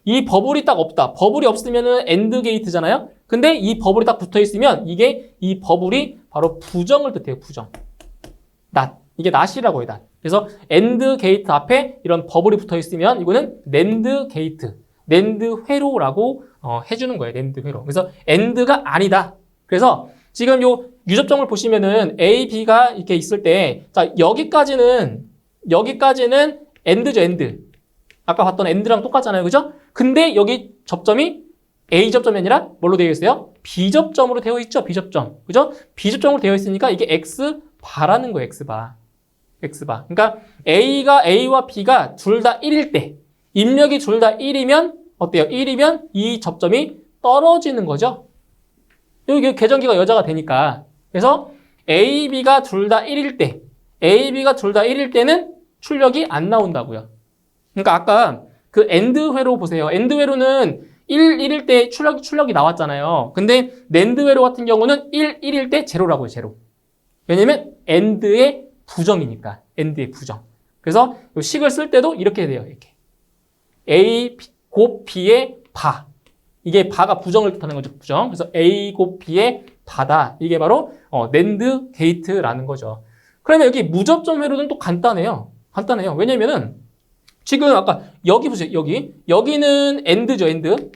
이 버블이 딱 없다. 버블이 없으면은 엔드 게이트잖아요. 근데 이 버블이 딱 붙어 있으면 이 버블이 바로 부정을 뜻해요. 부정. not. 이게 not이라고 해요. not. 그래서 엔드 게이트 앞에 이런 버블이 붙어 있으면 이거는 낸드 게이트, 낸드 회로라고 해주는 거예요. 낸드 회로. 그래서 엔드가 아니다. 그래서 지금 요 유접점을 보시면은 A, B가 이렇게 있을 때, 자, 여기까지는 여기까지는 AND죠, AND. 아까 봤던 AND랑 똑같잖아요, 그죠? 근데 여기 접점이 A 접점이 아니라 뭘로 되어 있어요? B 접점으로 되어 있죠, B 접점. 그죠? B 접점으로 되어 있으니까 이게 X바라는 거예요, X바. X바. 그러니까 A와 B가 둘 다 1일 때, 입력이 둘 다 1이면 어때요? 1이면 이 접점이 떨어지는 거죠. 여기 계전기가 여자가 되니까. 그래서 A, B가 둘 다 1일 때, A, B가 둘 다 1일 때는 출력이 안 나온다고요. 그러니까 아까 그 AND 회로 보세요. AND 회로는 1일 때 출력이 나왔잖아요. 근데 NAND 회로 같은 경우는 1일 때 제로라고요, 제로. 왜냐면 AND의 부정이니까. AND의 부정. 그래서 이 식을 쓸 때도 이렇게 돼요, 이렇게. A 곱 B의 바. 이게 바가 부정을 뜻하는 거죠, 부정. 그래서 A 곱 B의 바다. 이게 바로 NAND 게이트라는 거죠. 그러면 여기 무접점 회로는 또 간단해요. 간단해요. 왜냐면은 지금 아까 여기 보세요. 여기는 AND죠, AND.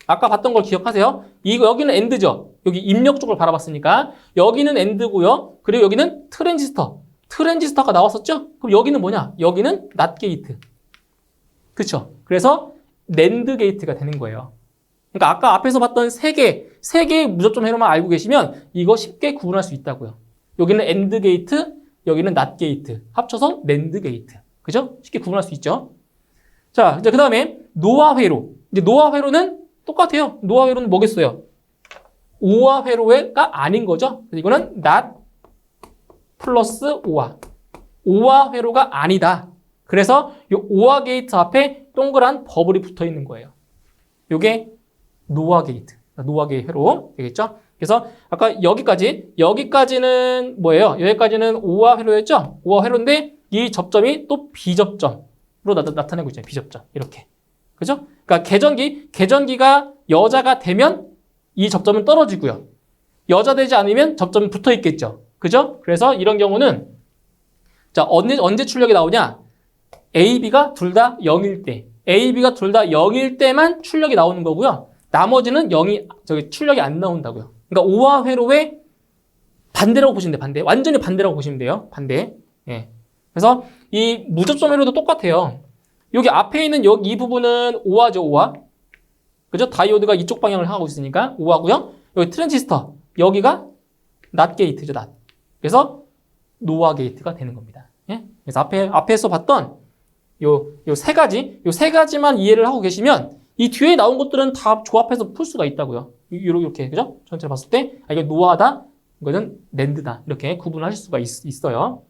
아까 봤던 걸 기억하세요? 여기는 AND죠. 여기 입력 쪽을 바라봤으니까. 여기는 AND고요. 그리고 여기는 트랜지스터가 나왔었죠? 그럼 여기는 뭐냐? 여기는 NOT 게이트. 그쵸? 그래서 NAND 게이트가 되는 거예요. 그러니까 아까 앞에서 봤던 세 개의 무접점 회로만 알고 계시면 이거 쉽게 구분할 수 있다고요. 여기는 AND 게이트, 여기는 NOT 게이트. 합쳐서 NAND 게이트. 그죠? 쉽게 구분할 수 있죠. 자, 이제 그 다음에 노아 회로. 이제 노아 회로는 똑같아요. 노아 회로는 뭐겠어요? 오아 회로가 아닌 거죠. 이거는 not 플러스 오아. 오아 회로가 아니다. 그래서 이 오아 게이트 앞에 동그란 버블이 붙어 있는 거예요. 이게 노아 게이트. 노아 게이트 회로 되겠죠? 그래서 아까 여기까지는 뭐예요? 여기까지는 오아 회로였죠? 오아 회로인데 이 접점이 또 B접점으로 나타내고 있잖아요. B접점. 이렇게. 그죠? 그러니까 계전기가 여자가 되면 이 접점은 떨어지고요. 여자 되지 않으면 접점은 붙어 있겠죠. 그죠? 그래서 이런 경우는 자, 언제 출력이 나오냐? A, B가 둘 다 0일 때. A, B가 둘 다 0일 때만 출력이 나오는 거고요. 나머지는 출력이 안 나온다고요. 그러니까 오아 회로의 반대라고 보시면 돼요. 반대. 완전히 반대라고 보시면 돼요. 반대. 예. 그래서 이 무접점 회로도 똑같아요. 여기 앞에 있는 이 부분은 오아죠, 오아. 그죠? 다이오드가 이쪽 방향을 하고 있으니까 오아고요. 여기 트랜지스터. 여기가 NOT 게이트죠, NOT. 그래서 노아 게이트가 되는 겁니다. 예? 그래서 앞에서 봤던 요 세 가지만 이해를 하고 계시면 이 뒤에 나온 것들은 다 조합해서 풀 수가 있다고요. 이렇게, 그죠? 전체를 봤을 때, 이거 노아다, 이거는 낸드다. 이렇게 구분하실 수가 있어요.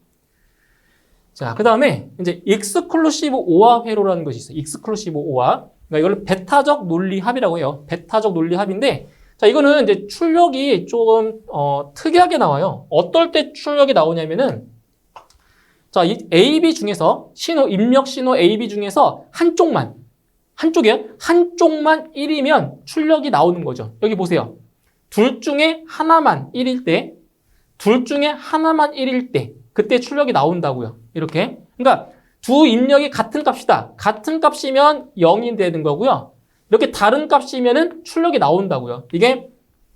자, 그 다음에 이제 익스클루시브 오아 회로라는 것이 있어요. 익스클루시브 오아. 그러니까 이걸 베타적 논리합이라고 해요. 베타적 논리합인데, 자, 이거는 이제 출력이 조금, 특이하게 나와요. 어떨 때 출력이 나오냐면은, 자, 이 AB 중에서 입력 신호 AB 중에서 한쪽만 1이면 출력이 나오는 거죠. 여기 보세요. 둘 중에 하나만 1일 때, 그때 출력이 나온다고요. 이렇게. 그러니까 두 입력이 같은 값이다. 같은 값이면 0이 되는 거고요. 이렇게 다른 값이면은 출력이 나온다고요. 이게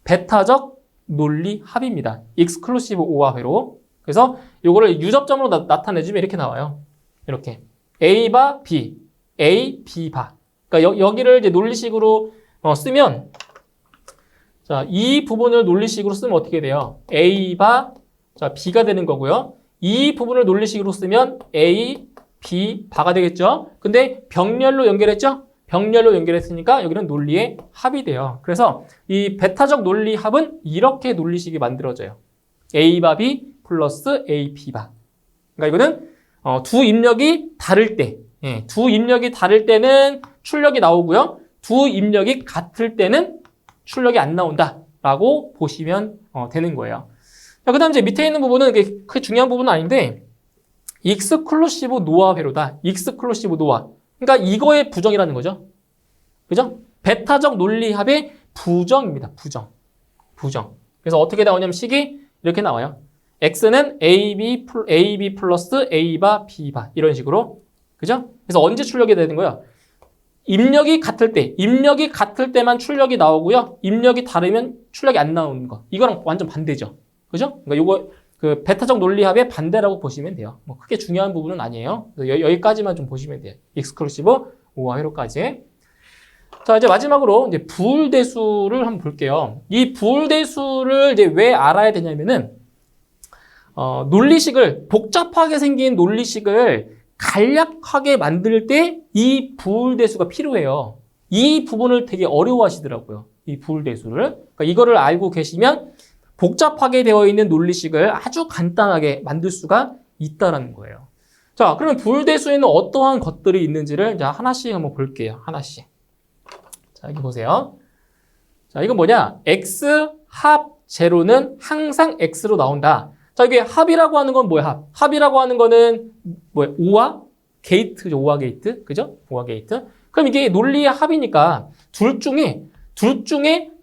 베타적 논리 합입니다. 익스클루시브 오아 회로. 그래서 이거를 유접점으로 나타내주면 이렇게 나와요. 이렇게. A바 B, A, B바. 그러니까 여기를 이제 논리식으로 쓰면, 자, 이 부분을 논리식으로 쓰면 어떻게 돼요? A바, 자, B가 되는 거고요. 이 부분을 논리식으로 쓰면 A, B, 바가 되겠죠? 근데 병렬로 연결했죠? 병렬로 연결했으니까 여기는 논리의 합이 돼요. 그래서 이 베타적 논리 합은 이렇게 논리식이 만들어져요. A바 B 플러스 A, B바. 그러니까 이거는 두 입력이 다를 때, 두 입력이 다를 때는 출력이 나오고요. 두 입력이 같을 때는 출력이 안 나온다라고 보시면 되는 거예요. 자, 그 다음 이제 밑에 있는 부분은 크게 중요한 부분은 아닌데, 익스클루시브 노아 회로다. 익스클루시브 노아. 그러니까 이거의 부정이라는 거죠. 그죠? 베타적 논리합의 부정입니다. 부정. 그래서 어떻게 나오냐면 식이 이렇게 나와요. X는 AB 플러스 A바 B바. 이런 식으로. 그죠? 그래서 언제 출력이 되는 거예요? 입력이 같을 때만 출력이 나오고요. 입력이 다르면 출력이 안 나오는 거. 이거랑 완전 반대죠. 그죠? 그러니까 그 베타적 논리합의 반대라고 보시면 돼요. 뭐 크게 중요한 부분은 아니에요. 그래서 여기까지만 좀 보시면 돼요. 익스클루시브 5와 회로까지. 자, 이제 마지막으로 이제 부울대수를 한번 볼게요. 이 부울대수를 이제 왜 알아야 되냐면은 논리식을 복잡하게 생긴 논리식을 간략하게 만들 때 이 부울대수가 필요해요. 이 부분을 되게 어려워하시더라고요. 이 부울대수를. 그러니까 이거를 알고 계시면 복잡하게 되어 있는 논리식을 아주 간단하게 만들 수가 있다는 거예요. 자, 그러면 부울대수에는 어떠한 것들이 있는지를 자, 하나씩 한번 볼게요. 하나씩. 자, 여기 보세요. 자, 이건 뭐냐? x 합 제로는 항상 x로 나온다. 자, 이게 합이라고 하는 건 뭐야? 합. 합이라고 하는 거는 뭐야? 오화 게이트죠. 오화 게이트. 그죠? 오화 게이트. 그럼 이게 논리의 합이니까 둘 중에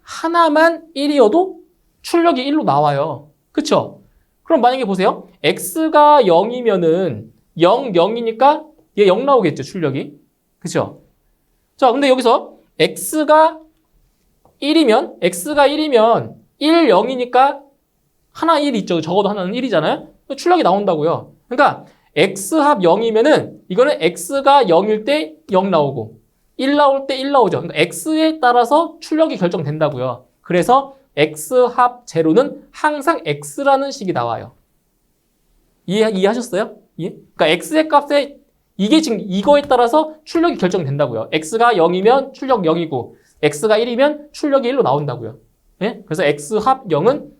하나만 1이어도 출력이 1로 나와요. 그쵸? 그럼 만약에 보세요. x가 0이면은 0, 0이니까 얘 0 나오겠죠. 출력이. 그쵸? 자, 근데 여기서 x가 1이면 1, 0이니까 하나 1 있죠. 적어도 하나는 1이잖아요. 출력이 나온다고요. 그러니까 x합 0이면은 이거는 x가 0일 때 0 나오고 1 나올 때 1 나오죠. 그러니까 x에 따라서 출력이 결정된다고요. 그래서 x합 제로는 항상 x라는 식이 나와요. 이해하셨어요? 예? 그러니까 x의 값에 이게 지금 이거에 따라서 출력이 결정된다고요. x가 0이면 출력 0이고 x가 1이면 출력이 1로 나온다고요. 예? 그래서 x합 0은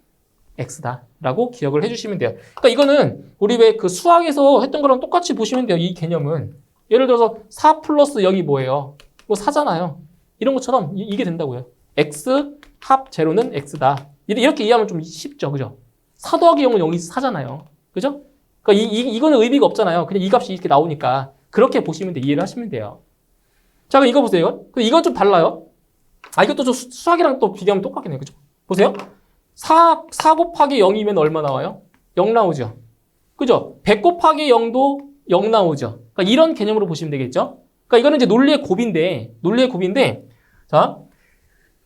x다라고 기억을 해주시면 돼요. 그러니까 이거는 우리 왜 그 수학에서 했던 거랑 똑같이 보시면 돼요. 이 개념은. 예를 들어서 4 플러스 0이 뭐예요? 뭐 4잖아요. 이런 것처럼 이게 된다고요. x 합 제로는 x다. 이렇게 이해하면 좀 쉽죠. 그죠? 4 더하기 0은 0이 4잖아요. 그죠? 그러니까 이거는 의미가 없잖아요. 그냥 이 값이 이렇게 나오니까. 그렇게 보시면 돼. 이해를 하시면 돼요. 자, 그럼 이거 보세요. 이건 좀 달라요. 이것도 좀 수학이랑 또 비교하면 똑같긴 해요. 그죠? 보세요. 4 곱하기 0이면 얼마 나와요? 0 나오죠. 그죠? 100 곱하기 0도 0 나오죠. 그러니까 이런 개념으로 보시면 되겠죠? 그러니까 이거는 이제 논리의 곱인데, 자,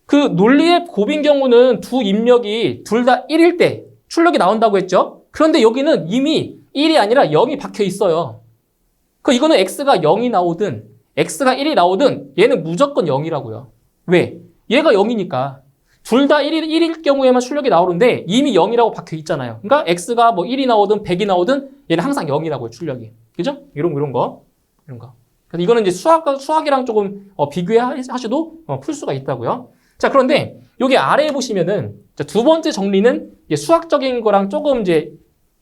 그 논리의 곱인 경우는 두 입력이 둘 다 1일 때 출력이 나온다고 했죠? 그런데 여기는 이미 1이 아니라 0이 박혀 있어요. 이거는 x가 0이 나오든, x가 1이 나오든 얘는 무조건 0이라고요. 왜? 얘가 0이니까. 둘 다 1일 경우에만 출력이 나오는데 이미 0이라고 박혀 있잖아요. 그러니까 x가 뭐 1이 나오든 100이 나오든 얘는 항상 0이라고요, 출력이. 그죠? 이런 거. 그래서 이거는 이제 수학이랑 조금 비교하셔도 풀 수가 있다고요. 자, 그런데 여기 아래에 보시면은 두 번째 정리는 수학적인 거랑 조금 이제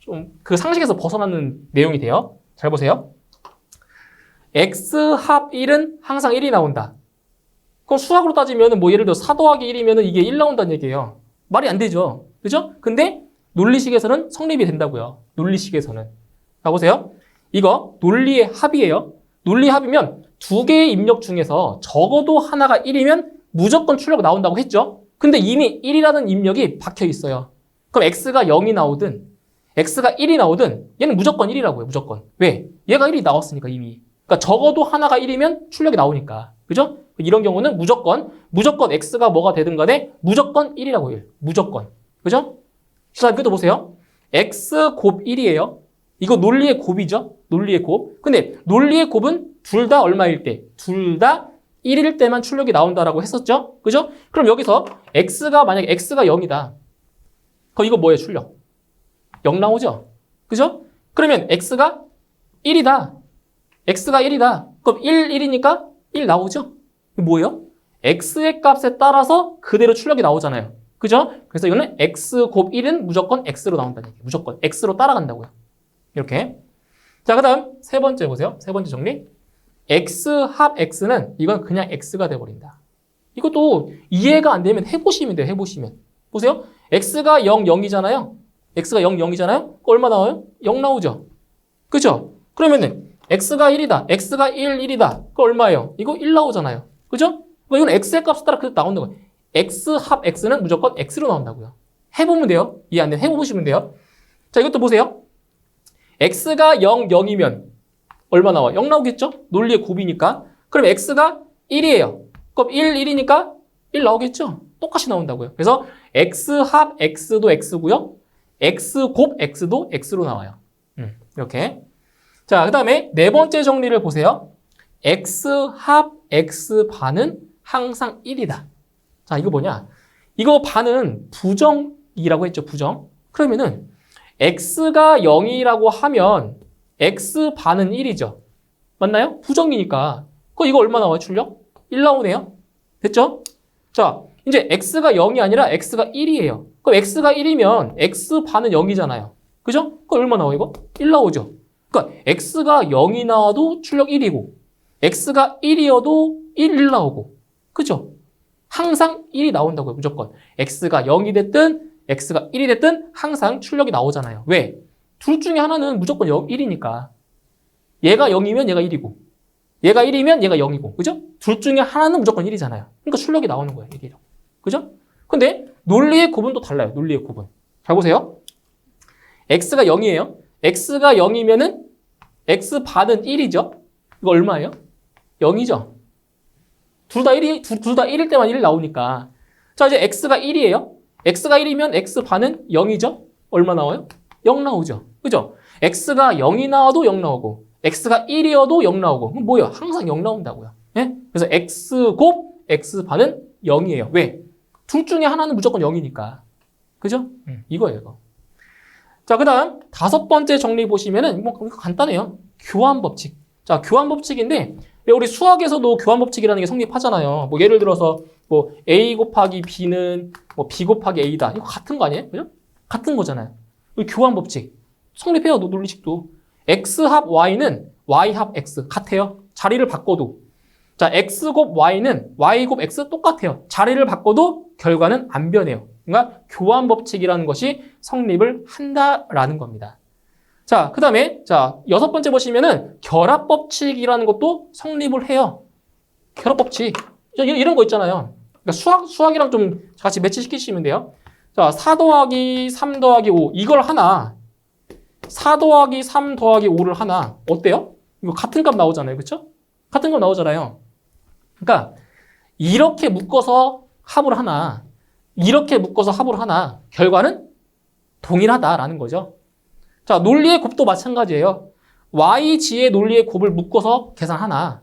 좀 그 상식에서 벗어나는 내용이 돼요. 잘 보세요. x 합 1은 항상 1이 나온다. 그럼 수학으로 따지면은 뭐 예를 들어 4 더하기 1이면은 이게 1 나온다는 얘기예요. 말이 안 되죠. 그죠? 근데 논리식에서는 성립이 된다고요. 논리식에서는. 자, 보세요. 이거 논리의 합이에요. 논리 합이면 두 개의 입력 중에서 적어도 하나가 1이면 무조건 출력 나온다고 했죠. 근데 이미 1이라는 입력이 박혀 있어요. 그럼 x가 0이 나오든 x가 1이 나오든 얘는 무조건 1이라고요. 무조건. 왜? 얘가 1이 나왔으니까 이미. 그러니까 적어도 하나가 1이면 출력이 나오니까. 그죠? 이런 경우는 무조건 x가 뭐가 되든 간에 무조건 1이라고 해요. 무조건. 그죠? 자, 이것도 보세요. x 곱 1이에요. 이거 논리의 곱이죠? 논리의 곱. 근데 논리의 곱은 둘 다 얼마일 때? 둘 다 1일 때만 출력이 나온다라고 했었죠? 그죠? 그럼 여기서 만약에 x가 0이다. 그럼 이거 뭐예요, 출력? 0 나오죠? 그죠? 그러면 x가 1이다. x가 1이다. 그럼 1이니까 1 나오죠? 뭐예요? x의 값에 따라서 그대로 출력이 나오잖아요. 그죠? 그래서 이거는 x 곱 1은 무조건 x로 나온다는 얘기예요. 무조건 x로 따라간다고요. 이렇게. 자, 그 다음 세 번째 보세요. 세 번째 정리. x 합 x는 이건 그냥 x가 돼버린다. 이것도 이해가 안 되면 해보시면 돼요. 해보시면. 보세요. x가 0, 0이잖아요. x가 0, 0이잖아요. 얼마 나와요? 0 나오죠. 그죠? 그러면은 x가 1이다. x가 1, 1이다. 그거 얼마예요? 이거 1 나오잖아요. 그죠? 이건 x의 값에 따라 그렇게 나온다고 해요. x 합 x는 무조건 x로 나온다고요. 해보면 돼요. 이해 안 되면 해보시면 돼요. 자, 이것도 보세요. x가 0, 0이면 얼마 나와? 0 나오겠죠? 논리의 곱이니까. 그럼 x가 1이에요. 그럼 1, 1이니까 1 나오겠죠? 똑같이 나온다고요. 그래서 x 합 x도 x고요. x 곱 x도 x로 나와요. 이렇게. 자, 그 다음에 네 번째 정리를 보세요. x 합 x 반은 항상 1이다. 자, 이거 뭐냐? 이거 반은 부정이라고 했죠, 부정. 그러면은 x가 0이라고 하면 x 반은 1이죠. 맞나요? 부정이니까. 이거 얼마 나와요, 출력? 1 나오네요. 됐죠? 자, 이제 x가 0이 아니라 x가 1이에요. 그럼 x가 1이면 x 반은 0이잖아요. 그죠? 그럼 얼마 나와, 이거? 1 나오죠. 그러니까 x가 0이 나와도 출력 1이고 x가 1이어도 1 나오고. 그죠? 항상 1이 나온다고요, 무조건. x가 0이 됐든 x가 1이 됐든 항상 출력이 나오잖아요. 왜? 둘 중에 하나는 무조건 1이니까. 얘가 0이면 얘가 1이고 얘가 1이면 얘가 0이고. 그죠? 둘 중에 하나는 무조건 1이잖아요. 그러니까 출력이 나오는 거예요, 이게. 그죠? 근데 논리의 구분도 달라요, 논리의 구분. 잘 보세요. x가 0이에요. x가 0이면은 x 반은 1이죠. 이거 얼마예요? 0이죠. 둘 다 1일 때만 1 나오니까. 자, 이제 x가 1이에요. x가 1이면 x 반은 0이죠. 얼마 나와요? 0 나오죠. 그죠? x가 0이 나와도 0 나오고 x가 1이어도 0 나오고. 그럼 뭐예요? 항상 0 나온다고요. 예? 그래서 x 곱 x 반은 0이에요. 왜? 둘 중에 하나는 무조건 0이니까. 그죠? 이거예요, 이거. 자, 그 다음 다섯 번째 정리 보시면은 뭐 간단해요. 교환 법칙. 자, 교환 법칙인데 왜 우리 수학에서도 교환 법칙이라는 게 성립하잖아요. 뭐 예를 들어서 뭐 a 곱하기 b는 뭐 b 곱하기 a다. 이거 같은 거 아니에요? 그죠? 같은 거잖아요. 교환 법칙 성립해요, 논리식도. x 합 y는 y 합 x 같아요. 자리를 바꿔도. 자, x 곱 y는 y 곱 x 똑같아요. 자리를 바꿔도 결과는 안 변해요. 그러니까 교환 법칙이라는 것이 성립을 한다라는 겁니다. 자, 그 다음에 자, 여섯 번째 보시면은 결합 법칙이라는 것도 성립을 해요. 결합 법칙. 이런 거 있잖아요. 그러니까 수학이랑 좀 같이 매치시키시면 돼요. 자, 4 더하기 3 더하기 5 이걸 하나 4 더하기 3 더하기 5를 하나 어때요? 이거 같은 값 나오잖아요. 그렇죠? 같은 값 나오잖아요. 그러니까 이렇게 묶어서 합을 하나 이렇게 묶어서 합을 하나 결과는 동일하다라는 거죠. 자, 논리의 곱도 마찬가지예요. YG의 논리의 곱을 묶어서 계산하나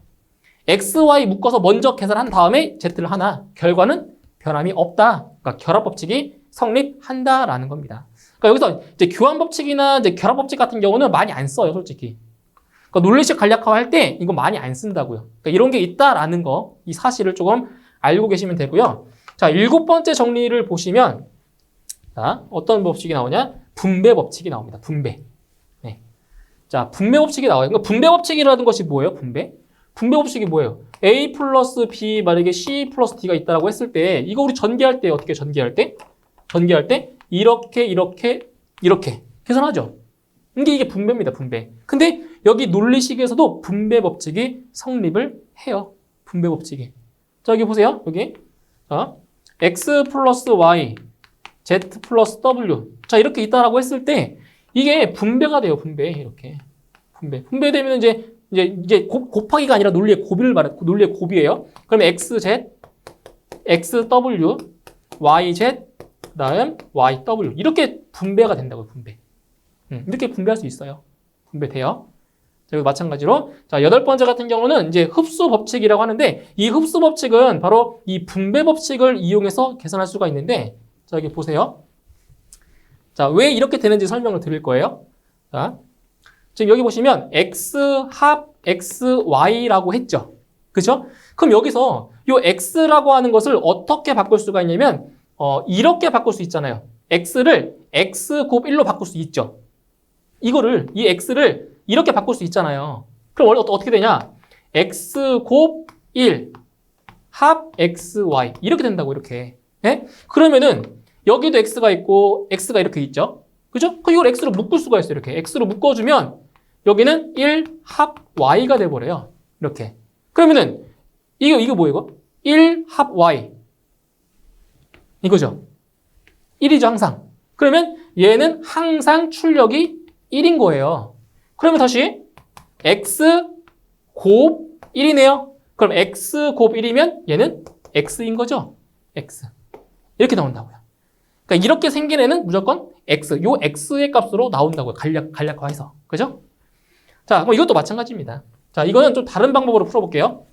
XY 묶어서 먼저 계산한 다음에 Z를 하나 결과는 변함이 없다. 그러니까 결합 법칙이 성립한다라는 겁니다. 그러니까 여기서 이제 교환 법칙이나 이제 결합 법칙 같은 경우는 많이 안 써요, 솔직히. 그러니까 논리식 간략화 할 때 이거 많이 안 쓴다고요. 그러니까 이런 게 있다라는 거, 이 사실을 조금 알고 계시면 되고요. 자, 일곱 번째 정리를 보시면 자, 어떤 법칙이 나오냐? 분배 법칙이 나옵니다. 분배. 네. 자, 분배 법칙이 나와요. 그러니까 분배 법칙이라는 것이 뭐예요? 분배? 분배 법칙이 뭐예요? A 플러스 B 만약에 C 플러스 D가 있다라고 했을 때 이거 우리 전개할 때 어떻게 전개할 때? 전개할 때 이렇게 계산하죠. 이게 분배입니다. 분배. 근데 여기 논리식에서도 분배 법칙이 성립을 해요. 분배 법칙이. 자, 여기 보세요. 여기. 자, X 플러스 Y Z 플러스 W. 자, 이렇게 있다라고 했을 때 이게 분배가 돼요. 분배. 이렇게. 분배되면 이제 곱하기가 아니라 논리의 곱을 말해. 논리의 곱이에요. 그러면 XZ, XW, YZ, 그다음 YW. 이렇게 분배가 된다고요. 분배. 이렇게 분배할 수 있어요. 분배돼요. 자, 여기 마찬가지로 자, 여덟 번째 같은 경우는 이제 흡수 법칙이라고 하는데 이 흡수 법칙은 바로 이 분배 법칙을 이용해서 계산할 수가 있는데 자, 여기 보세요. 자, 왜 이렇게 되는지 설명을 드릴 거예요. 자, 지금 여기 보시면 x 합 xy라고 했죠. 그죠? 그럼 여기서 이 x라고 하는 것을 어떻게 바꿀 수가 있냐면 이렇게 바꿀 수 있잖아요. x를 x 곱 1로 바꿀 수 있죠. 이 x를 이렇게 바꿀 수 있잖아요. 그럼 원래 어떻게 되냐? x 곱 1 합 xy 이렇게 된다고 이렇게. 예? 그러면은 여기도 x가 있고 x가 이렇게 있죠. 그죠? 그럼 이걸 x로 묶을 수가 있어요. 이렇게 x로 묶어주면 여기는 1 합 y가 돼버려요. 이렇게. 그러면은 이거 뭐예요? 이거? 1 합 y 이거죠. 1이죠 항상. 그러면 얘는 항상 출력이 1인 거예요. 그러면 다시 x 곱 1이네요. 그럼 x 곱 1이면 얘는 x인 거죠. x. 이렇게 나온다고요. 그러니까 이렇게 생긴 애는 무조건 x, 요 x의 값으로 나온다고요. 간략화해서. 그죠? 자, 그럼 이것도 마찬가지입니다. 자, 이거는 좀 다른 방법으로 풀어볼게요.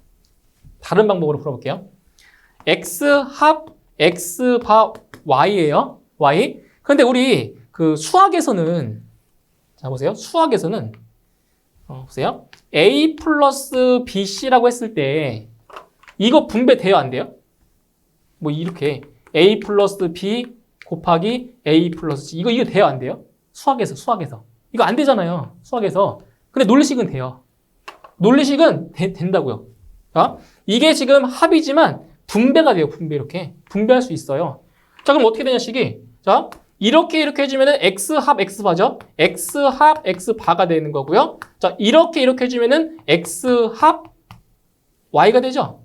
x 합 x 바 y예요. y. 근데 우리 그 수학에서는 자, 보세요. 수학에서는 보세요. a 플러스 bc라고 했을 때 이거 분배돼요, 안 돼요? 뭐 이렇게 a 플러스 b 곱하기 a 플러스 c 이거 돼요, 안 돼요? 수학에서 이거 안 되잖아요. 수학에서. 근데 논리식은 돼요. 논리식은 된다고요. 자, 이게 지금 합이지만 분배가 돼요. 이렇게 분배할 수 있어요. 자, 그럼 어떻게 되냐 식이? 자, 이렇게 해주면은 x 합 x 바죠. x 합 x 바가 되는 거고요. 자, 이렇게 해주면은 x 합 y가 되죠.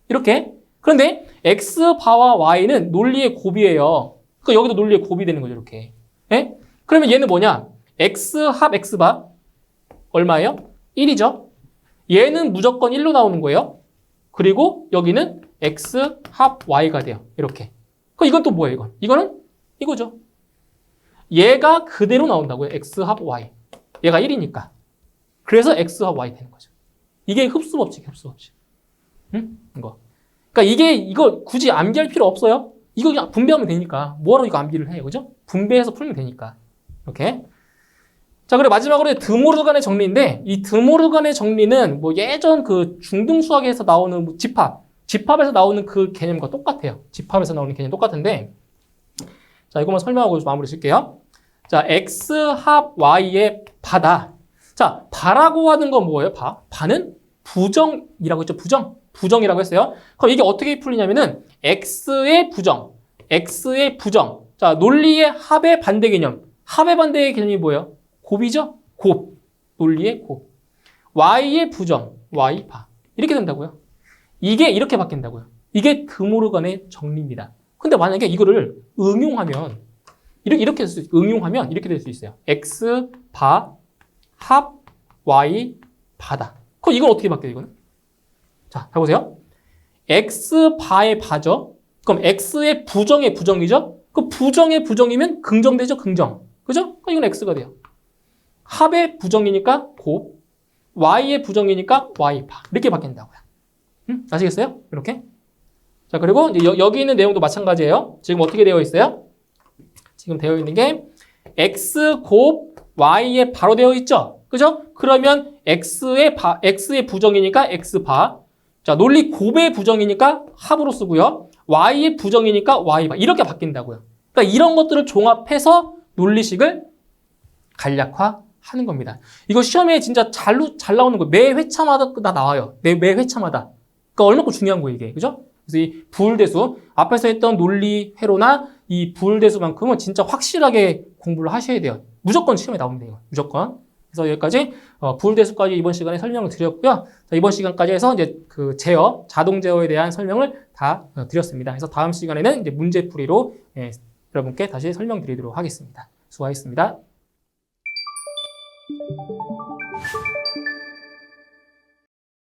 이렇게. 그런데 x 바와 y는 논리의 곱이에요. 그러니까 여기도 논리의 곱이 되는 거죠. 이렇게. 예? 그러면 얘는 뭐냐? x 합 x 바 얼마예요? 1이죠. 얘는 무조건 1로 나오는 거예요. 그리고 여기는 x 합 y가 돼요. 이렇게. 그럼 이건 또 뭐예요? 이거는 이거죠. 얘가 그대로 나온다고요. x 합 y. 얘가 1이니까. 그래서 x 합 y 되는 거죠. 이게 흡수 법칙. 응? 이거. 그러니까 이거 굳이 암기할 필요 없어요. 이거 그냥 분배하면 되니까. 뭐하러 이거 암기를 해요. 그죠? 분배해서 풀면 되니까. 이렇게. 자, 그리고 마지막으로 드모르간의 정리인데, 이 드모르간의 정리는 뭐 예전 그 중등수학에서 나오는 뭐 집합에서 나오는 그 개념과 똑같아요. 집합에서 나오는 개념 똑같은데, 자, 이것만 설명하고 마무리 칠게요. 자, x 합 y의 바다. 자, 바라고 하는 건 뭐예요? 바는 부정이라고 했죠. 부정이라고 했어요. 그럼 이게 어떻게 풀리냐면은 x의 부정. 자, 논리의 합의 반대 개념. 합의 반대 개념이 뭐예요? 곱이죠? 곱. 논리의 곱. y의 부정. y 바. 이렇게 된다고요. 이게 이렇게 바뀐다고요. 이게 드모르간의 정리입니다. 근데 만약에 이거를 응용하면 이렇게 될 수 있어요. x 바 합 y 바다. 그럼 이건 어떻게 바뀌어요, 이거는? 자, 해보세요. x 바의 바죠? 그럼 x의 부정의 부정이죠? 그 부정의 부정이면 긍정되죠, 긍정. 그죠? 그럼 이건 x가 돼요. 합의 부정이니까 곱, y의 부정이니까 y바. 이렇게 바뀐다고요. 아시겠어요? 이렇게. 자, 그리고 이제 여기 있는 내용도 마찬가지예요. 지금 어떻게 되어 있어요? 지금 되어 있는 게 x 곱 y에 바로 되어 있죠? 그죠? 그러면 x의 부정이니까 x바. 자, 논리 곱의 부정이니까 합으로 쓰고요. y의 부정이니까 y바. 이렇게 바뀐다고요. 그러니까 이런 것들을 종합해서 논리식을 간략화하는 겁니다. 이거 시험에 진짜 잘 나오는 거예요. 매 회차마다 다 나와요. 매 회차마다. 그러니까 얼마큼 중요한 거예요, 이게. 그죠? 그래서 이 부울대수, 앞에서 했던 논리 회로나 이 부울대수만큼은 진짜 확실하게 공부를 하셔야 돼요. 무조건 시험에 나옵니다, 이거. 무조건. 그래서 여기까지 부울대수까지 이번 시간에 설명을 드렸고요. 자, 이번 시간까지 해서 이제 그 제어, 자동 제어에 대한 설명을 다 드렸습니다. 그래서 다음 시간에는 이제 문제풀이로 여러분께 다시 설명드리도록 하겠습니다. 수고하셨습니다.